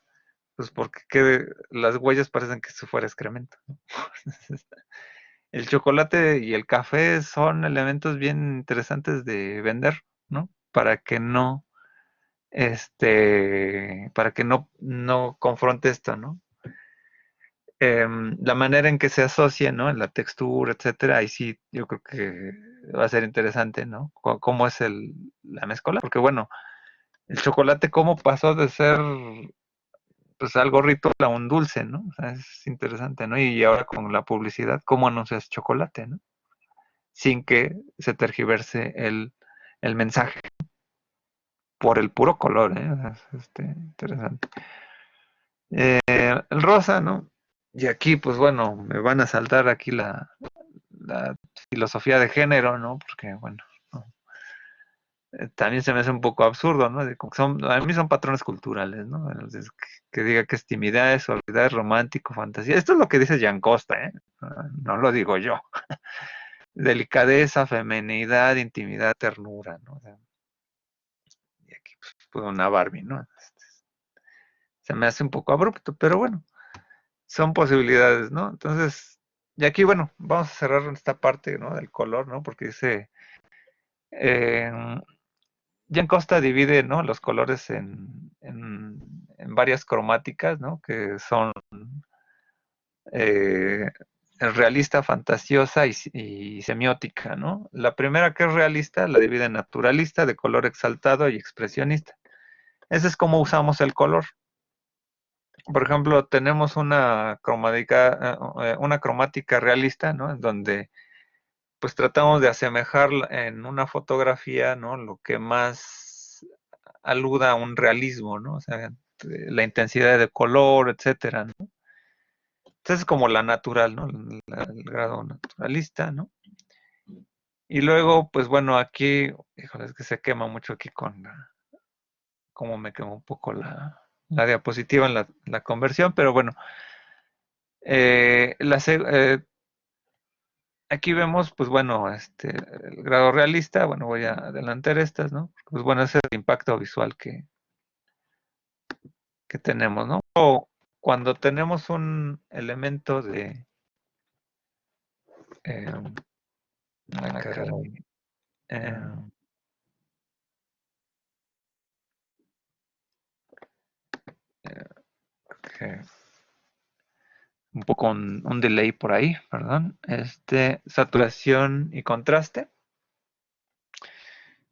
Pues porque las huellas parecen que se fuera excremento, ¿no? El chocolate y el café son elementos bien interesantes de vender, ¿no? Para que no confronte esto, ¿no? La manera en que se asocia, ¿no? En la textura, etcétera, ahí sí yo creo que va a ser interesante, ¿no? Cómo es la mezcola, porque bueno, el chocolate cómo pasó de ser pues algo ritual a un dulce, ¿no? O sea, es interesante, ¿no? Y ahora con la publicidad, ¿cómo anuncias chocolate, ¿no? Sin que se tergiverse el mensaje por el puro color, ¿eh? Es, interesante. El rosa, ¿no? Y aquí, pues bueno, me van a saltar aquí la filosofía de género, ¿no? Porque, bueno, ¿no? También se me hace un poco absurdo, ¿no? A mí son patrones culturales, ¿no? Entonces, que diga que es timidez, suavidad, romántico, fantasía. Esto es lo que dice Jan Costa, ¿eh? No lo digo yo. Delicadeza, feminidad, intimidad, ternura, ¿no? O sea, y aquí, pues, una Barbie, ¿no? Se me hace un poco abrupto, pero bueno, son posibilidades, ¿no? Entonces, y aquí, bueno, vamos a cerrar esta parte, ¿no? Del color, ¿no? Porque dice, eh, Jan Costa divide, ¿no? Los colores en varias cromáticas, ¿no? Que son eh, realista, fantasiosa y semiótica, ¿no? La primera que es realista la divide en naturalista, de color exaltado y expresionista. Ese es como usamos el color. Por ejemplo, tenemos una cromática realista, ¿no? En donde pues tratamos de asemejar en una fotografía, ¿no? Lo que más aluda a un realismo, ¿no? O sea, la intensidad de color, etcétera, ¿no? Entonces es como la natural, ¿no? El grado naturalista, ¿no? Y luego, pues bueno, aquí, híjole, es que se quema mucho aquí con como me quemó un poco la diapositiva en la conversión, pero bueno, eh, la, aquí vemos, pues bueno, el grado realista, bueno, voy a adelantar estas, ¿no? Pues bueno, ese es el impacto visual que tenemos, ¿no? O cuando tenemos un elemento de, eh, caray, eh, que un poco un delay por ahí, perdón, saturación y contraste,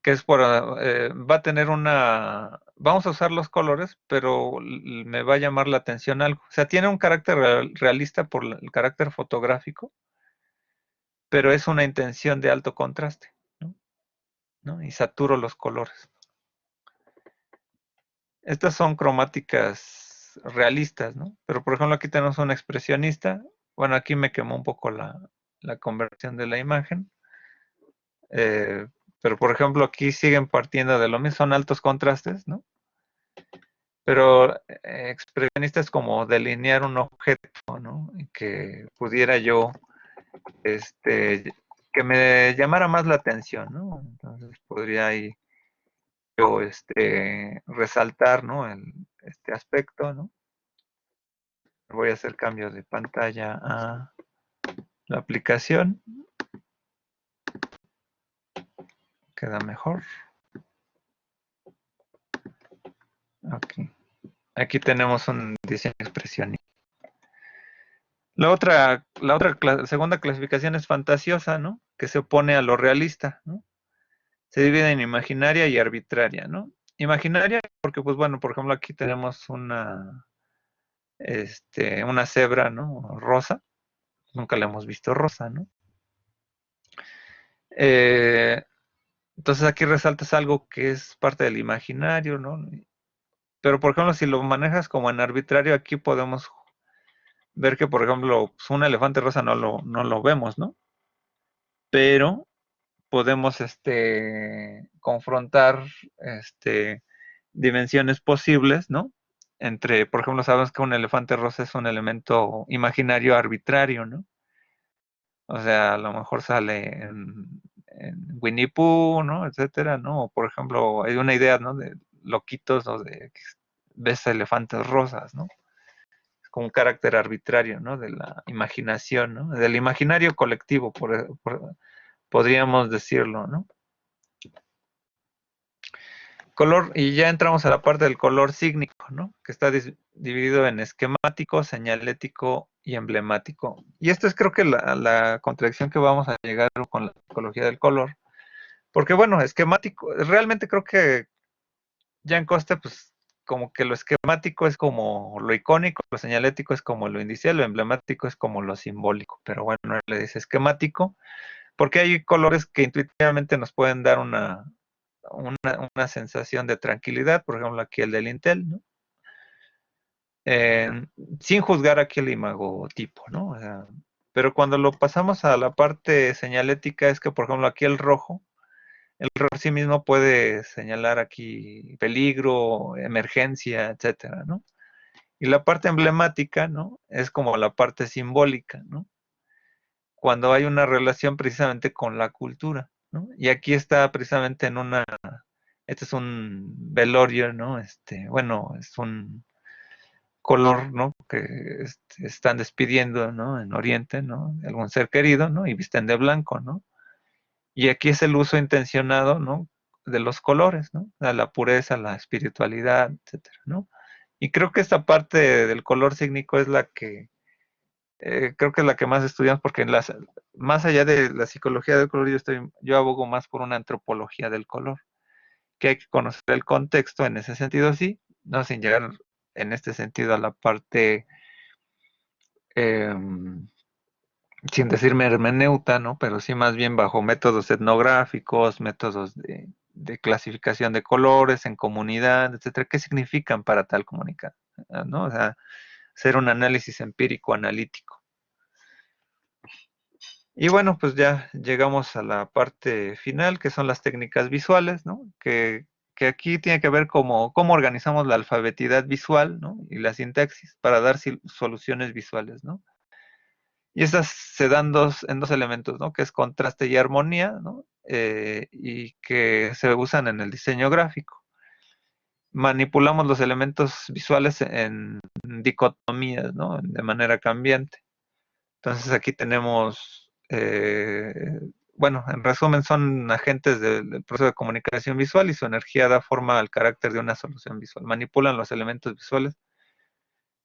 que es por, va a tener vamos a usar los colores, pero me va a llamar la atención algo. O sea, tiene un carácter realista por el carácter fotográfico, pero es una intención de alto contraste, ¿no? ¿No? Y saturo los colores. Estas son cromáticas realistas, ¿no? Pero por ejemplo aquí tenemos un expresionista. Bueno, aquí me quemó un poco la conversión de la imagen. Eh, pero por ejemplo aquí siguen partiendo de lo mismo, son altos contrastes, ¿no? Pero expresionista es como delinear un objeto, ¿no? Y que pudiera yo, que me llamara más la atención, ¿no? Entonces podría ahí yo, resaltar, ¿no? Este aspecto, ¿no? Voy a hacer cambio de pantalla a la aplicación. Queda mejor. Aquí. Aquí tenemos un diseño expresionista. Segunda clasificación es fantasiosa, ¿no? Que se opone a lo realista, ¿no? Se divide en imaginaria y arbitraria, ¿no? Imaginaria porque, pues bueno, por ejemplo, aquí tenemos una cebra, ¿no? Rosa. Nunca la hemos visto rosa, ¿no? Eh, entonces aquí resaltas algo que es parte del imaginario, ¿no? Pero, por ejemplo, si lo manejas como en arbitrario, aquí podemos ver que, por ejemplo, pues un elefante rosa no lo vemos, ¿no? Pero podemos confrontar dimensiones posibles, ¿no? Entre, por ejemplo, sabemos que un elefante rosa es un elemento imaginario arbitrario, ¿no? O sea, a lo mejor sale en Winnie Pooh, ¿no? Etcétera, ¿no? O, por ejemplo, hay una idea, ¿no? De loquitos, ¿no? De que ves elefantes rosas, ¿no? Es como un carácter arbitrario, ¿no? De la imaginación, ¿no? Del imaginario colectivo, podríamos decirlo, ¿no? Color, y ya entramos a la parte del color sígnico, ¿no? Que está dividido en esquemático, señalético y emblemático. Y esto es creo que la contradicción que vamos a llegar con la psicología del color. Porque bueno, esquemático, realmente creo que Jan Coste, pues como que lo esquemático es como lo icónico, lo señalético es como lo indicial, lo emblemático es como lo simbólico. Pero bueno, él le dice esquemático, porque hay colores que intuitivamente nos pueden dar una sensación de tranquilidad, por ejemplo aquí el del Intel, ¿no? Sin juzgar aquí el imagotipo, ¿no? O sea, pero cuando lo pasamos a la parte señalética es que, por ejemplo, aquí el rojo sí mismo puede señalar aquí peligro, emergencia, etcétera, ¿no? Y la parte emblemática, ¿no? Es como la parte simbólica, ¿no? Cuando hay una relación precisamente con la cultura, ¿no? Y aquí está precisamente este es un velorio, ¿no? Bueno, es un color, ¿no? Que están despidiendo, ¿no? En Oriente, ¿no? Algún ser querido, ¿no? Y visten de blanco, ¿no? Y aquí es el uso intencionado, ¿no? De los colores, ¿no? La pureza, la espiritualidad, etcétera, ¿no? Y creo que esta parte del color sígnico es la que creo que es la que más estudiamos porque más allá de la psicología del color, yo abogo más por una antropología del color, que hay que conocer el contexto en ese sentido, sí, no sin llegar en este sentido a la parte, eh, sin decirme hermeneuta, ¿no? Pero sí más bien bajo métodos etnográficos, métodos de clasificación de colores en comunidad, etcétera, qué significan para tal comunidad, ¿no? O sea, hacer un análisis empírico analítico. Y bueno, pues ya llegamos a la parte final, que son las técnicas visuales, ¿no? Que aquí tiene que ver cómo organizamos la alfabetidad visual, ¿no? Y la sintaxis para dar soluciones visuales, ¿no? Y esas se dan en dos elementos, ¿no? Que es contraste y armonía, ¿no? Y que se usan en el diseño gráfico. Manipulamos los elementos visuales en dicotomías, ¿no? De manera cambiante. Entonces aquí tenemos, bueno, en resumen son agentes del proceso de comunicación visual y su energía da forma al carácter de una solución visual. Manipulan los elementos visuales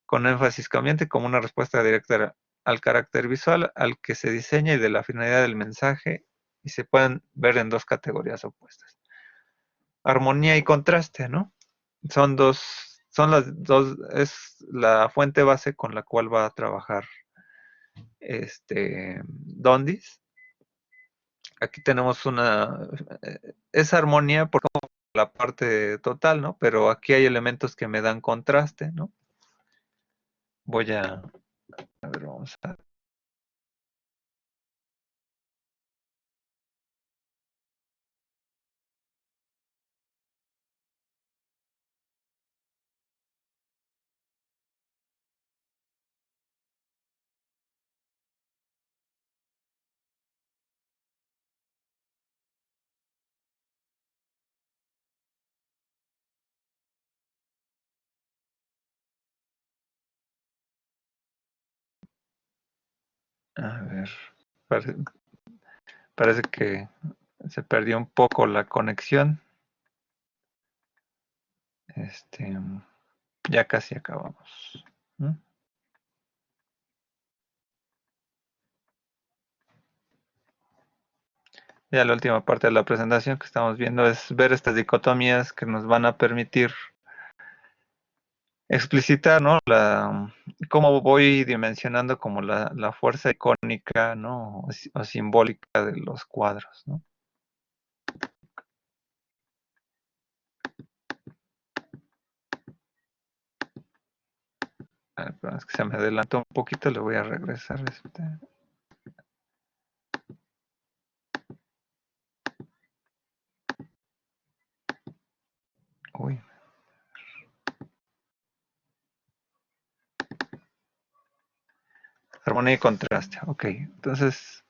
con énfasis cambiante como una respuesta directa al carácter visual al que se diseña y de la finalidad del mensaje y se pueden ver en dos categorías opuestas. Armonía y contraste, ¿no? Son las dos, es la fuente base con la cual va a trabajar Dondis. Aquí tenemos esa armonía por la parte total, ¿no? Pero aquí hay elementos que me dan contraste, ¿no? Voy a ver, vamos a ver, parece, parece que se perdió un poco la conexión. Ya casi acabamos. ¿Mm? Ya la última parte de la presentación que estamos viendo es ver estas dicotomías que nos van a permitir explicitar, ¿no? Cómo voy dimensionando como la fuerza icónica, ¿no? O simbólica de los cuadros, ¿no? Perdón, es que se me adelantó un poquito, le voy a regresar. Uy. Armonía y contraste. Ok, entonces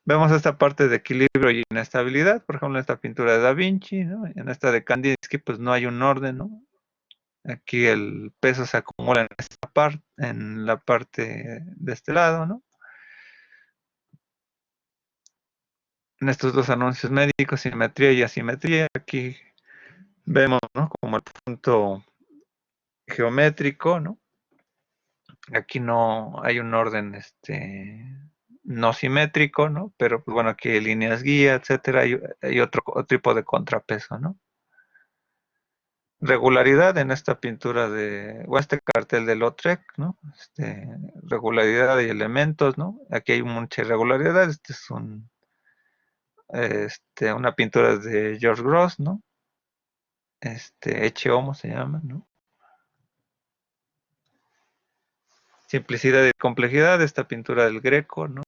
vemos esta parte de equilibrio y inestabilidad, por ejemplo, en esta pintura de Da Vinci, ¿no? En esta de Kandinsky, pues no hay un orden, ¿no? Aquí el peso se acumula en esta parte, en la parte de este lado, ¿no? En estos dos anuncios médicos, simetría y asimetría, aquí vemos, ¿no? Como el punto geométrico, ¿no? Aquí no hay un orden, no simétrico, ¿no? Pero, pues bueno, aquí hay líneas guía, etcétera, hay otro tipo de contrapeso, ¿no? Regularidad en esta pintura o este cartel de Lautrec, ¿no? Regularidad y elementos, ¿no? Aquí hay mucha irregularidad, es una pintura de George Gross, ¿no? Ecce Homo se llama, ¿no? Simplicidad y complejidad, esta pintura del Greco, ¿no?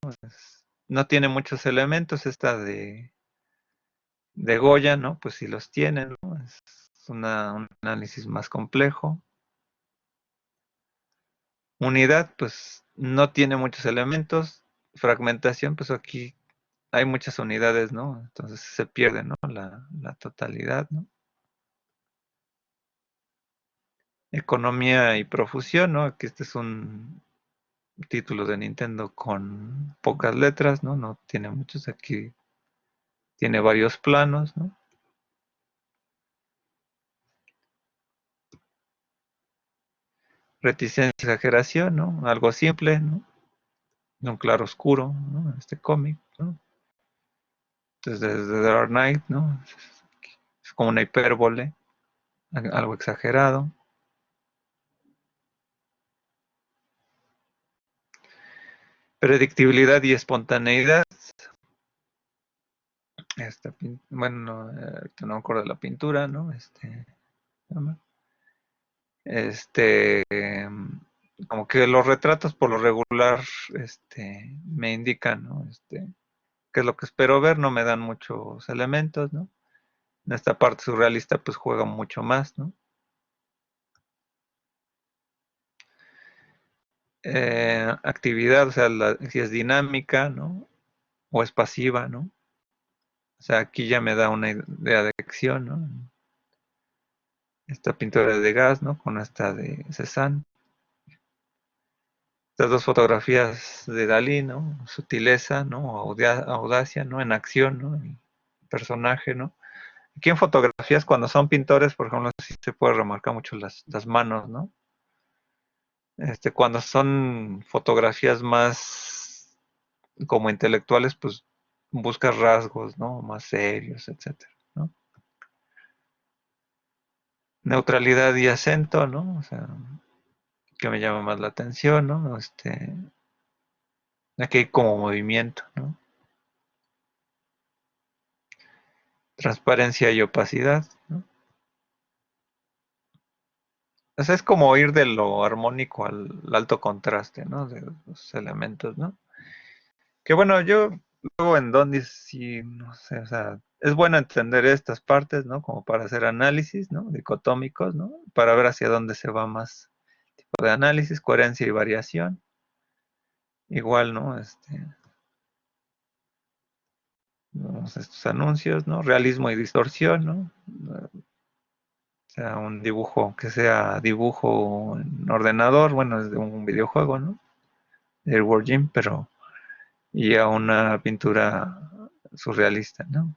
No tiene muchos elementos, esta de Goya, ¿no? Pues sí los tiene, ¿no? Es un análisis más complejo. Unidad, pues no tiene muchos elementos. Fragmentación, pues aquí hay muchas unidades, ¿no? Entonces se pierde, ¿no? La totalidad, ¿no? Economía y profusión, ¿no? Aquí este es un título de Nintendo con pocas letras, ¿no? No tiene muchos, aquí tiene varios planos, ¿no? Reticencia y exageración, ¿no? Algo simple, ¿no? Un claro oscuro, ¿no? Este cómic, ¿no? Entonces, desde The Dark Knight, ¿no? Es como una hipérbole, algo exagerado. Predictibilidad y espontaneidad. bueno, ahorita no me acuerdo de la pintura, ¿no? Este, como que los retratos por lo regular, me indican, ¿no? Qué es lo que espero ver, no me dan muchos elementos, ¿no? En esta parte surrealista, pues juega mucho más, ¿no? Actividad, o sea, si es dinámica, ¿no? O es pasiva, ¿no? O sea, aquí ya me da una idea de acción, ¿no? Esta pintura de gas, ¿no? Con esta de Cézanne. Estas dos fotografías de Dalí, ¿no? Sutileza, ¿no? Audacia, ¿no? En acción, ¿no? El personaje, ¿no? Aquí en fotografías, cuando son pintores, por ejemplo, sí se puede remarcar mucho las manos, ¿no? Cuando son fotografías más como intelectuales, pues buscas rasgos, ¿no? Más serios, etcétera, ¿no? Neutralidad y acento, ¿no? O sea, que me llama más la atención, ¿no? Aquí hay como movimiento, ¿no? Transparencia y opacidad, ¿no? O sea, es como ir de lo armónico al alto contraste, ¿no? De los elementos, ¿no? Que bueno, yo luego en Donde sí, no sé, o sea, es bueno entender estas partes, ¿no? Como para hacer análisis, ¿no? Dicotómicos, ¿no? Para ver hacia dónde se va más tipo de análisis, coherencia y variación. Igual, ¿no? Estos anuncios, ¿no? Realismo y distorsión, ¿no? O sea, un dibujo que sea dibujo en ordenador, bueno, es de un videojuego, ¿no? De War Gym, pero y a una pintura surrealista, ¿no?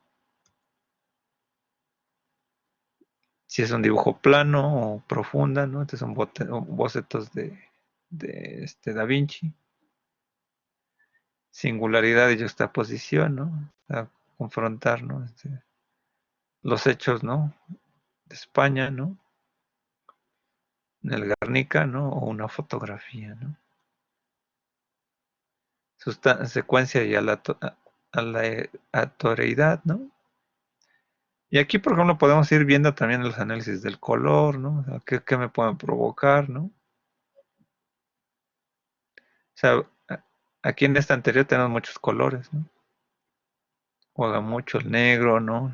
Si es un dibujo plano o profunda, ¿no? Estos son bocetos de Da Vinci. Singularidad y juxtaposición, ¿no? O sea, confrontar, ¿no? Los hechos, ¿no? De España, ¿no? En el Guernica, ¿no? O una fotografía, ¿no? Secuencia y aleatoriedad, ¿no? Y aquí, por ejemplo, podemos ir viendo también los análisis del color, ¿no? O sea, qué me pueden provocar, ¿no? O sea, aquí en esta anterior tenemos muchos colores, ¿no? Juega mucho el negro, ¿no?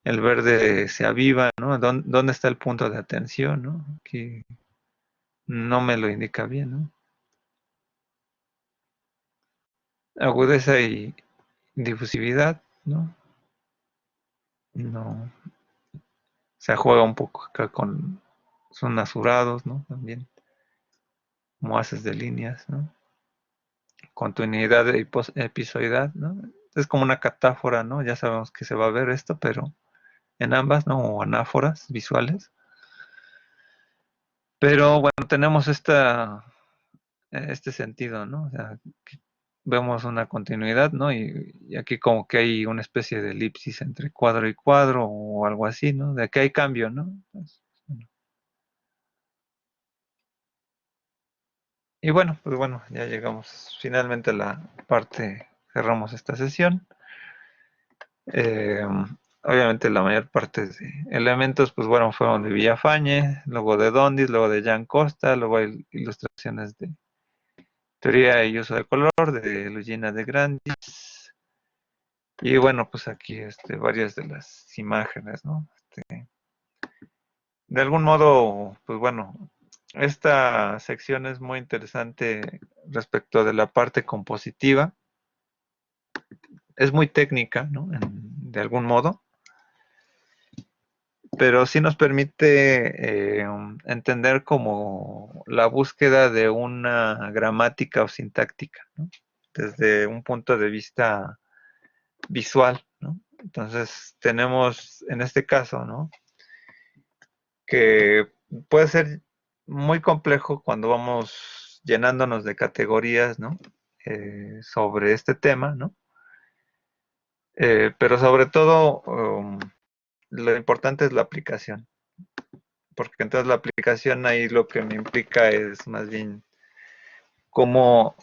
El verde se aviva, ¿no? ¿Dónde está el punto de atención, ¿no? Aquí no me lo indica bien, ¿no? Agudeza y difusividad, ¿no? No. Se juega un poco acá con, son azurados, ¿no? También, como haces de líneas, ¿no? Continuidad e episoidad, ¿no? Es como una catáfora, ¿no? Ya sabemos que se va a ver esto, pero en ambas, ¿no? O anáforas visuales. Pero bueno, tenemos este sentido, ¿no? O sea, vemos una continuidad, ¿no? Y aquí como que hay una especie de elipsis entre cuadro y cuadro o algo así, ¿no? De que hay cambio, ¿no? Bueno. Y bueno, pues bueno, ya llegamos finalmente a la parte, cerramos esta sesión. Eh, Obviamente la mayor parte de elementos, pues bueno, fueron de Villafañe, luego de Dondis, luego de Jan Costa, luego hay ilustraciones de Teoría y uso del color de Luigina de Grandis. Y bueno, pues aquí varias de las imágenes, ¿no? De algún modo, pues bueno, esta sección es muy interesante respecto de la parte compositiva. Es muy técnica, ¿no? De algún modo, pero sí nos permite entender como la búsqueda de una gramática o sintáctica, ¿no? Desde un punto de vista visual, ¿no? Entonces tenemos en este caso, ¿no? Que puede ser muy complejo cuando vamos llenándonos de categorías, ¿no? Sobre este tema, ¿no? Pero sobre todo, lo importante es la aplicación, porque entonces la aplicación ahí lo que me implica es más bien cómo,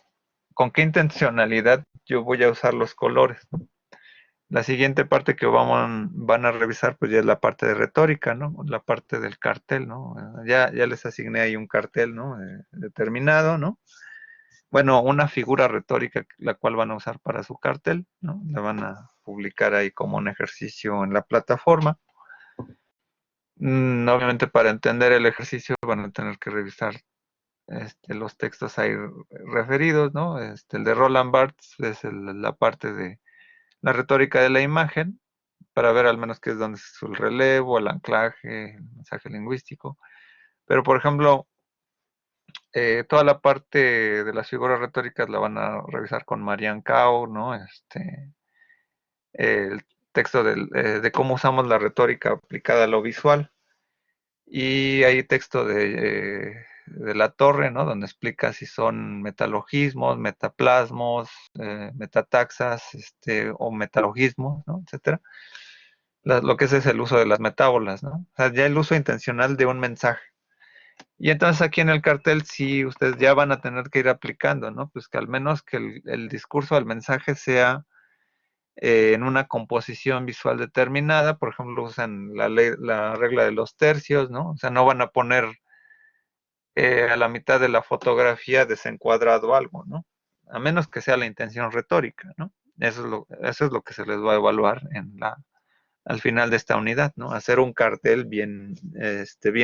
con qué intencionalidad yo voy a usar los colores, ¿no? La siguiente parte que van a revisar, pues ya es la parte de retórica, ¿no? La parte del cartel, ¿no? Ya les asigné ahí un cartel, ¿no? Determinado, ¿no? Bueno, una figura retórica la cual van a usar para su cartel, ¿no? La van a publicar ahí como un ejercicio en la plataforma. Obviamente para entender el ejercicio van a tener que revisar los textos ahí referidos, ¿no? El de Roland Barthes es la parte de la retórica de la imagen, para ver al menos qué es donde es el relevo, el anclaje, el mensaje lingüístico. Pero, por ejemplo, toda la parte de las figuras retóricas la van a revisar con Marianne Cao, ¿no? El texto de cómo usamos la retórica aplicada a lo visual. Y hay texto de La Torre, ¿no? Donde explica si son metalogismos, metaplasmos, metataxas, o metalogismos, ¿no? Etcétera. Lo que es el uso de las metábolas, ¿no? O sea, ya el uso intencional de un mensaje. Y entonces aquí en el cartel sí ustedes ya van a tener que ir aplicando, ¿no? Pues que al menos que el discurso del mensaje sea en una composición visual determinada, por ejemplo, usan la regla de los tercios, ¿no? O sea, no van a poner a la mitad de la fotografía desencuadrado algo, ¿no? A menos que sea la intención retórica, ¿no? Eso es lo que se les va a evaluar al final de esta unidad, ¿no? Hacer un cartel bien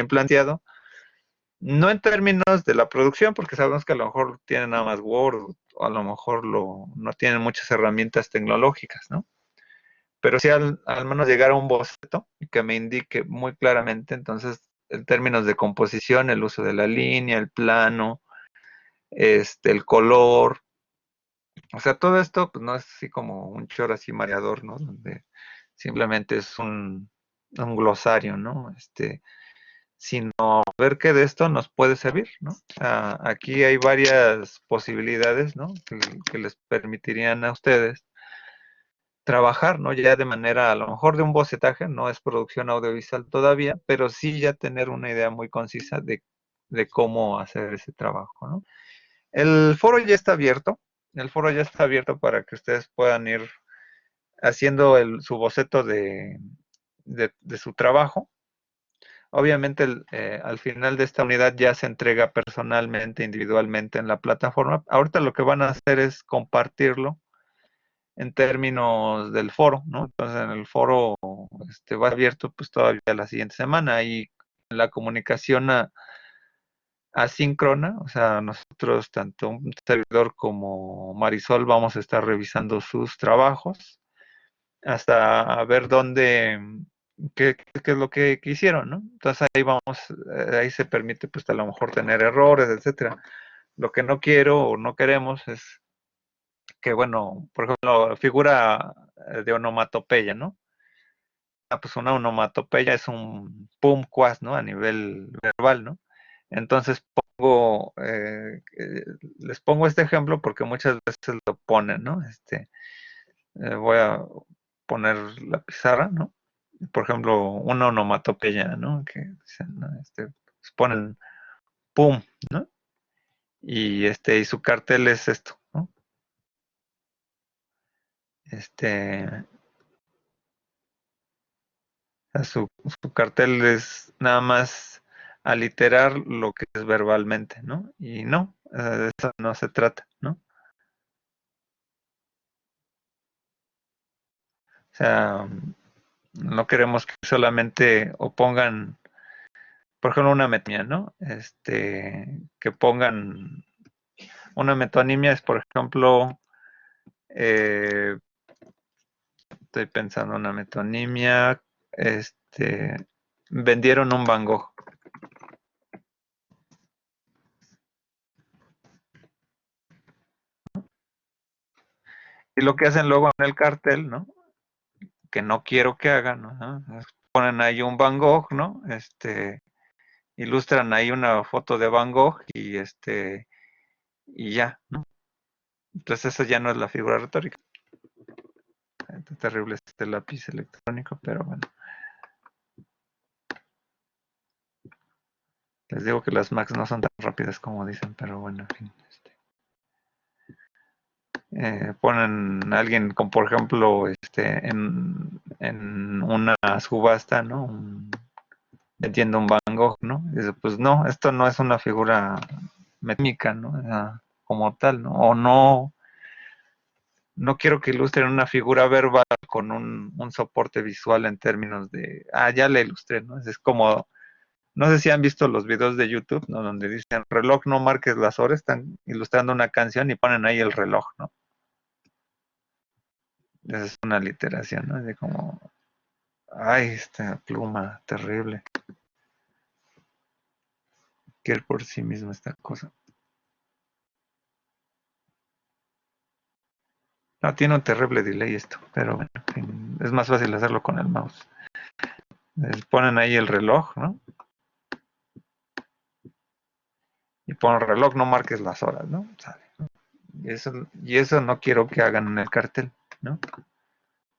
planteado, no en términos de la producción, porque sabemos que a lo mejor tienen nada más Word, o a lo mejor no tienen muchas herramientas tecnológicas, ¿no? Pero sí al menos llegar a un boceto que me indique muy claramente, entonces, en términos de composición, el uso de la línea, el plano, el color, o sea, todo esto, pues no es así como un choro así mareador, ¿no? Donde simplemente es un glosario, ¿no? Sino ver qué de esto nos puede servir, ¿no? O sea, aquí hay varias posibilidades, ¿no? Que les permitirían a ustedes trabajar, ¿no? Ya de manera, a lo mejor de un bocetaje, no es producción audiovisual todavía, pero sí ya tener una idea muy concisa de cómo hacer ese trabajo, ¿no? El foro ya está abierto, el foro ya está abierto para que ustedes puedan ir haciendo su boceto de su trabajo. Obviamente al final de esta unidad ya se entrega personalmente, individualmente en la plataforma. Ahorita lo que van a hacer es compartirlo en términos del foro, ¿no? Entonces en el foro va abierto pues todavía la siguiente semana y la comunicación asíncrona, o sea, nosotros, tanto un servidor como Marisol, vamos a estar revisando sus trabajos hasta ver qué es lo que hicieron, ¿no? Entonces ahí ahí se permite pues a lo mejor tener errores, etcétera. Lo que no quiero o no queremos es que, bueno, por ejemplo, figura de onomatopeya, ¿no? Pues una onomatopeya es un pum, cuas, ¿no? A nivel verbal, ¿no? Entonces les pongo este ejemplo porque muchas veces lo ponen, ¿no? Voy a poner la pizarra, ¿no? Por ejemplo, una onomatopeya, ¿no? Que dicen, ¿no? Ponen pum, ¿no? Y su cartel es esto, ¿no? Este, su cartel es nada más aliterar lo que es verbalmente, ¿no? Y no, de eso no se trata, ¿no? O sea, no queremos que solamente o pongan, por ejemplo, una metonimia, ¿no? Que pongan una metonimia es, por ejemplo, eh, estoy pensando en una metonimia, vendieron un Van Gogh. Y lo que hacen luego en el cartel, ¿no? Que no quiero que hagan, ¿no? Ponen ahí un Van Gogh, ¿no? Ilustran ahí una foto de Van Gogh y ya, ¿no? Entonces eso ya no es la figura retórica. Es terrible este lápiz electrónico, pero bueno. Les digo que las Macs no son tan rápidas como dicen, pero bueno, en fin. ponen a alguien como por ejemplo en una subasta, ¿no? Vendiendo un Van Gogh, ¿no? Y dice, pues no, esto no es una figura metálica, ¿no? O sea, como tal, ¿no? O no quiero que ilustren una figura verbal con un soporte visual en términos de, ya la ilustré, ¿no? Es como, no sé si han visto los videos de YouTube, ¿no? Donde dicen, reloj, no marques las horas, están ilustrando una canción y ponen ahí el reloj, ¿no? Esa es una literación, ¿no? De como, ay, esta pluma terrible, que es por sí misma esta cosa. No, tiene un terrible delay esto, pero bueno, es más fácil hacerlo con el mouse. Ponen ahí el reloj, ¿no? Y ponen reloj, no marques las horas, ¿no? ¿Sale? Y eso no quiero que hagan en el cartel, ¿no?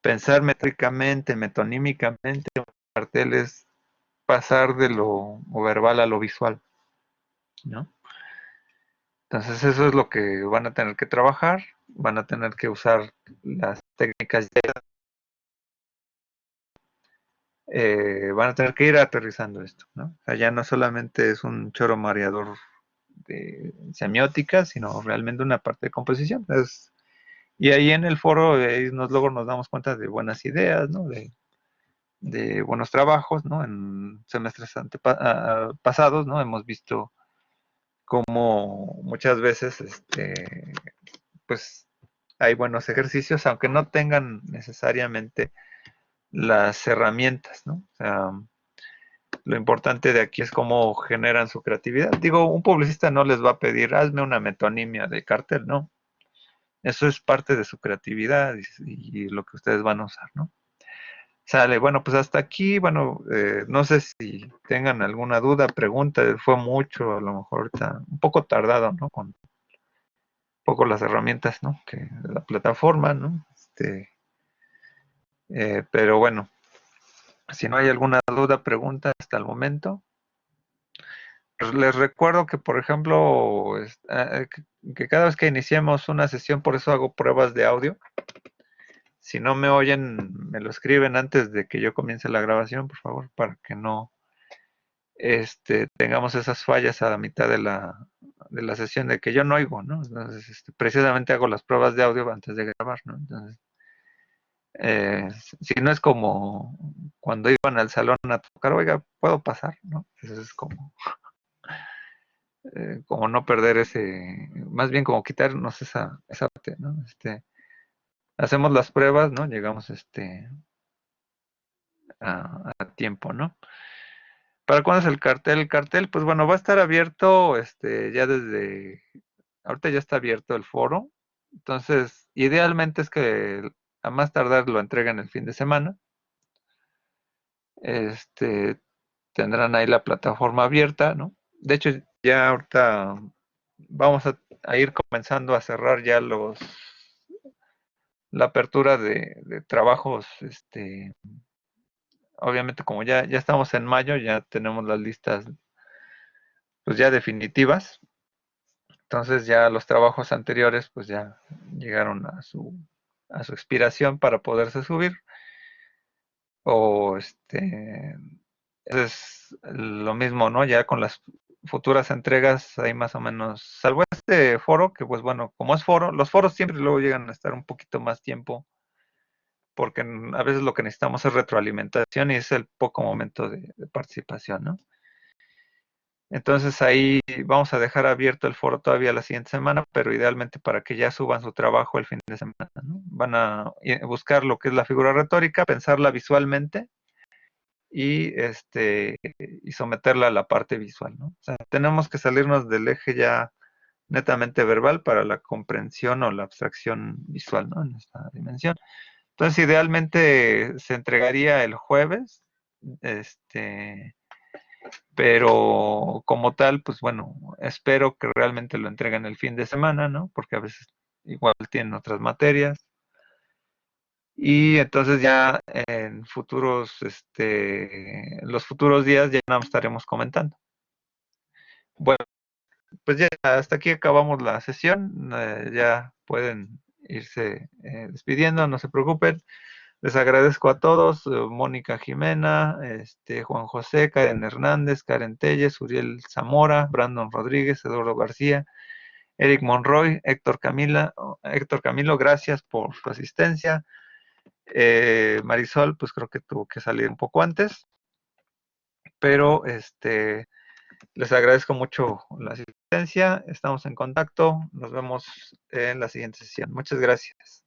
Pensar métricamente, metonímicamente, un cartel es pasar de lo verbal a lo visual, ¿no? Entonces eso es lo que van a tener que trabajar, van a tener que usar las técnicas, van a tener que ir aterrizando esto, ¿no? O sea, ya no solamente es un choro mareador de semiótica, sino realmente una parte de composición. Y ahí en el foro luego nos damos cuenta de buenas ideas, ¿no? De buenos trabajos, ¿no? En semestres pasados, ¿no? Hemos visto cómo muchas veces, pues, hay buenos ejercicios, aunque no tengan necesariamente las herramientas, ¿no? O sea, lo importante de aquí es cómo generan su creatividad. Digo, un publicista no les va a pedir, hazme una metonimia de cartel, ¿no? Eso es parte de su creatividad y lo que ustedes van a usar, ¿no? Sale, bueno, pues hasta aquí, bueno, no sé si tengan alguna duda, pregunta, fue mucho, a lo mejor ahorita, un poco tardado, ¿no? Con un poco las herramientas, ¿no? Que de la plataforma, ¿no? Pero bueno, si no hay alguna duda, pregunta hasta el momento. Les recuerdo que, por ejemplo, que cada vez que iniciemos una sesión, por eso hago pruebas de audio. Si no me oyen, me lo escriben antes de que yo comience la grabación, por favor, para que no tengamos esas fallas a la mitad de la sesión de que yo no oigo, ¿no? Entonces, precisamente hago las pruebas de audio antes de grabar, ¿no? Entonces, eh, si no es como cuando iban al salón a tocar, oiga, ¿puedo pasar? ¿No? Eso es como no perder más bien como quitarnos esa parte, ¿no? Hacemos las pruebas, ¿no? Llegamos a tiempo, ¿no? ¿Para cuándo es el cartel? El cartel, pues bueno, va a estar abierto ya ahorita ya está abierto el foro. Entonces, idealmente es que a más tardar lo entreguen el fin de semana. Este, Tendrán ahí la plataforma abierta, ¿no? De hecho, ya ahorita vamos a ir comenzando a cerrar ya la apertura de trabajos, obviamente como ya estamos en mayo, ya tenemos las listas pues ya definitivas. Entonces ya los trabajos anteriores pues ya llegaron a su expiración para poderse subir. O es lo mismo, ¿no? Ya con las futuras entregas ahí más o menos, salvo este foro, que pues bueno, como es foro, los foros siempre luego llegan a estar un poquito más tiempo, porque a veces lo que necesitamos es retroalimentación y es el poco momento de participación, ¿no? Entonces ahí vamos a dejar abierto el foro todavía la siguiente semana, pero idealmente para que ya suban su trabajo el fin de semana, ¿no? Van a buscar lo que es la figura retórica, pensarla visualmente y someterla a la parte visual, ¿no? O sea, tenemos que salirnos del eje ya netamente verbal para la comprensión o la abstracción visual, ¿no? En esta dimensión. Entonces, idealmente se entregaría el jueves, pero como tal, pues bueno, espero que realmente lo entreguen el fin de semana, ¿no? Porque a veces igual tienen otras materias. Y entonces ya en los futuros días ya nos estaremos comentando. Bueno, pues ya hasta aquí acabamos la sesión. Ya pueden irse despidiendo, no se preocupen. Les agradezco a todos, Mónica Jimena, Juan José, Karen Hernández, Karen Telles, Uriel Zamora, Brandon Rodríguez, Eduardo García, Eric Monroy, Héctor Camilo, gracias por su asistencia. Marisol, pues creo que tuvo que salir un poco antes, pero les agradezco mucho la asistencia, estamos en contacto, nos vemos en la siguiente sesión. Muchas gracias.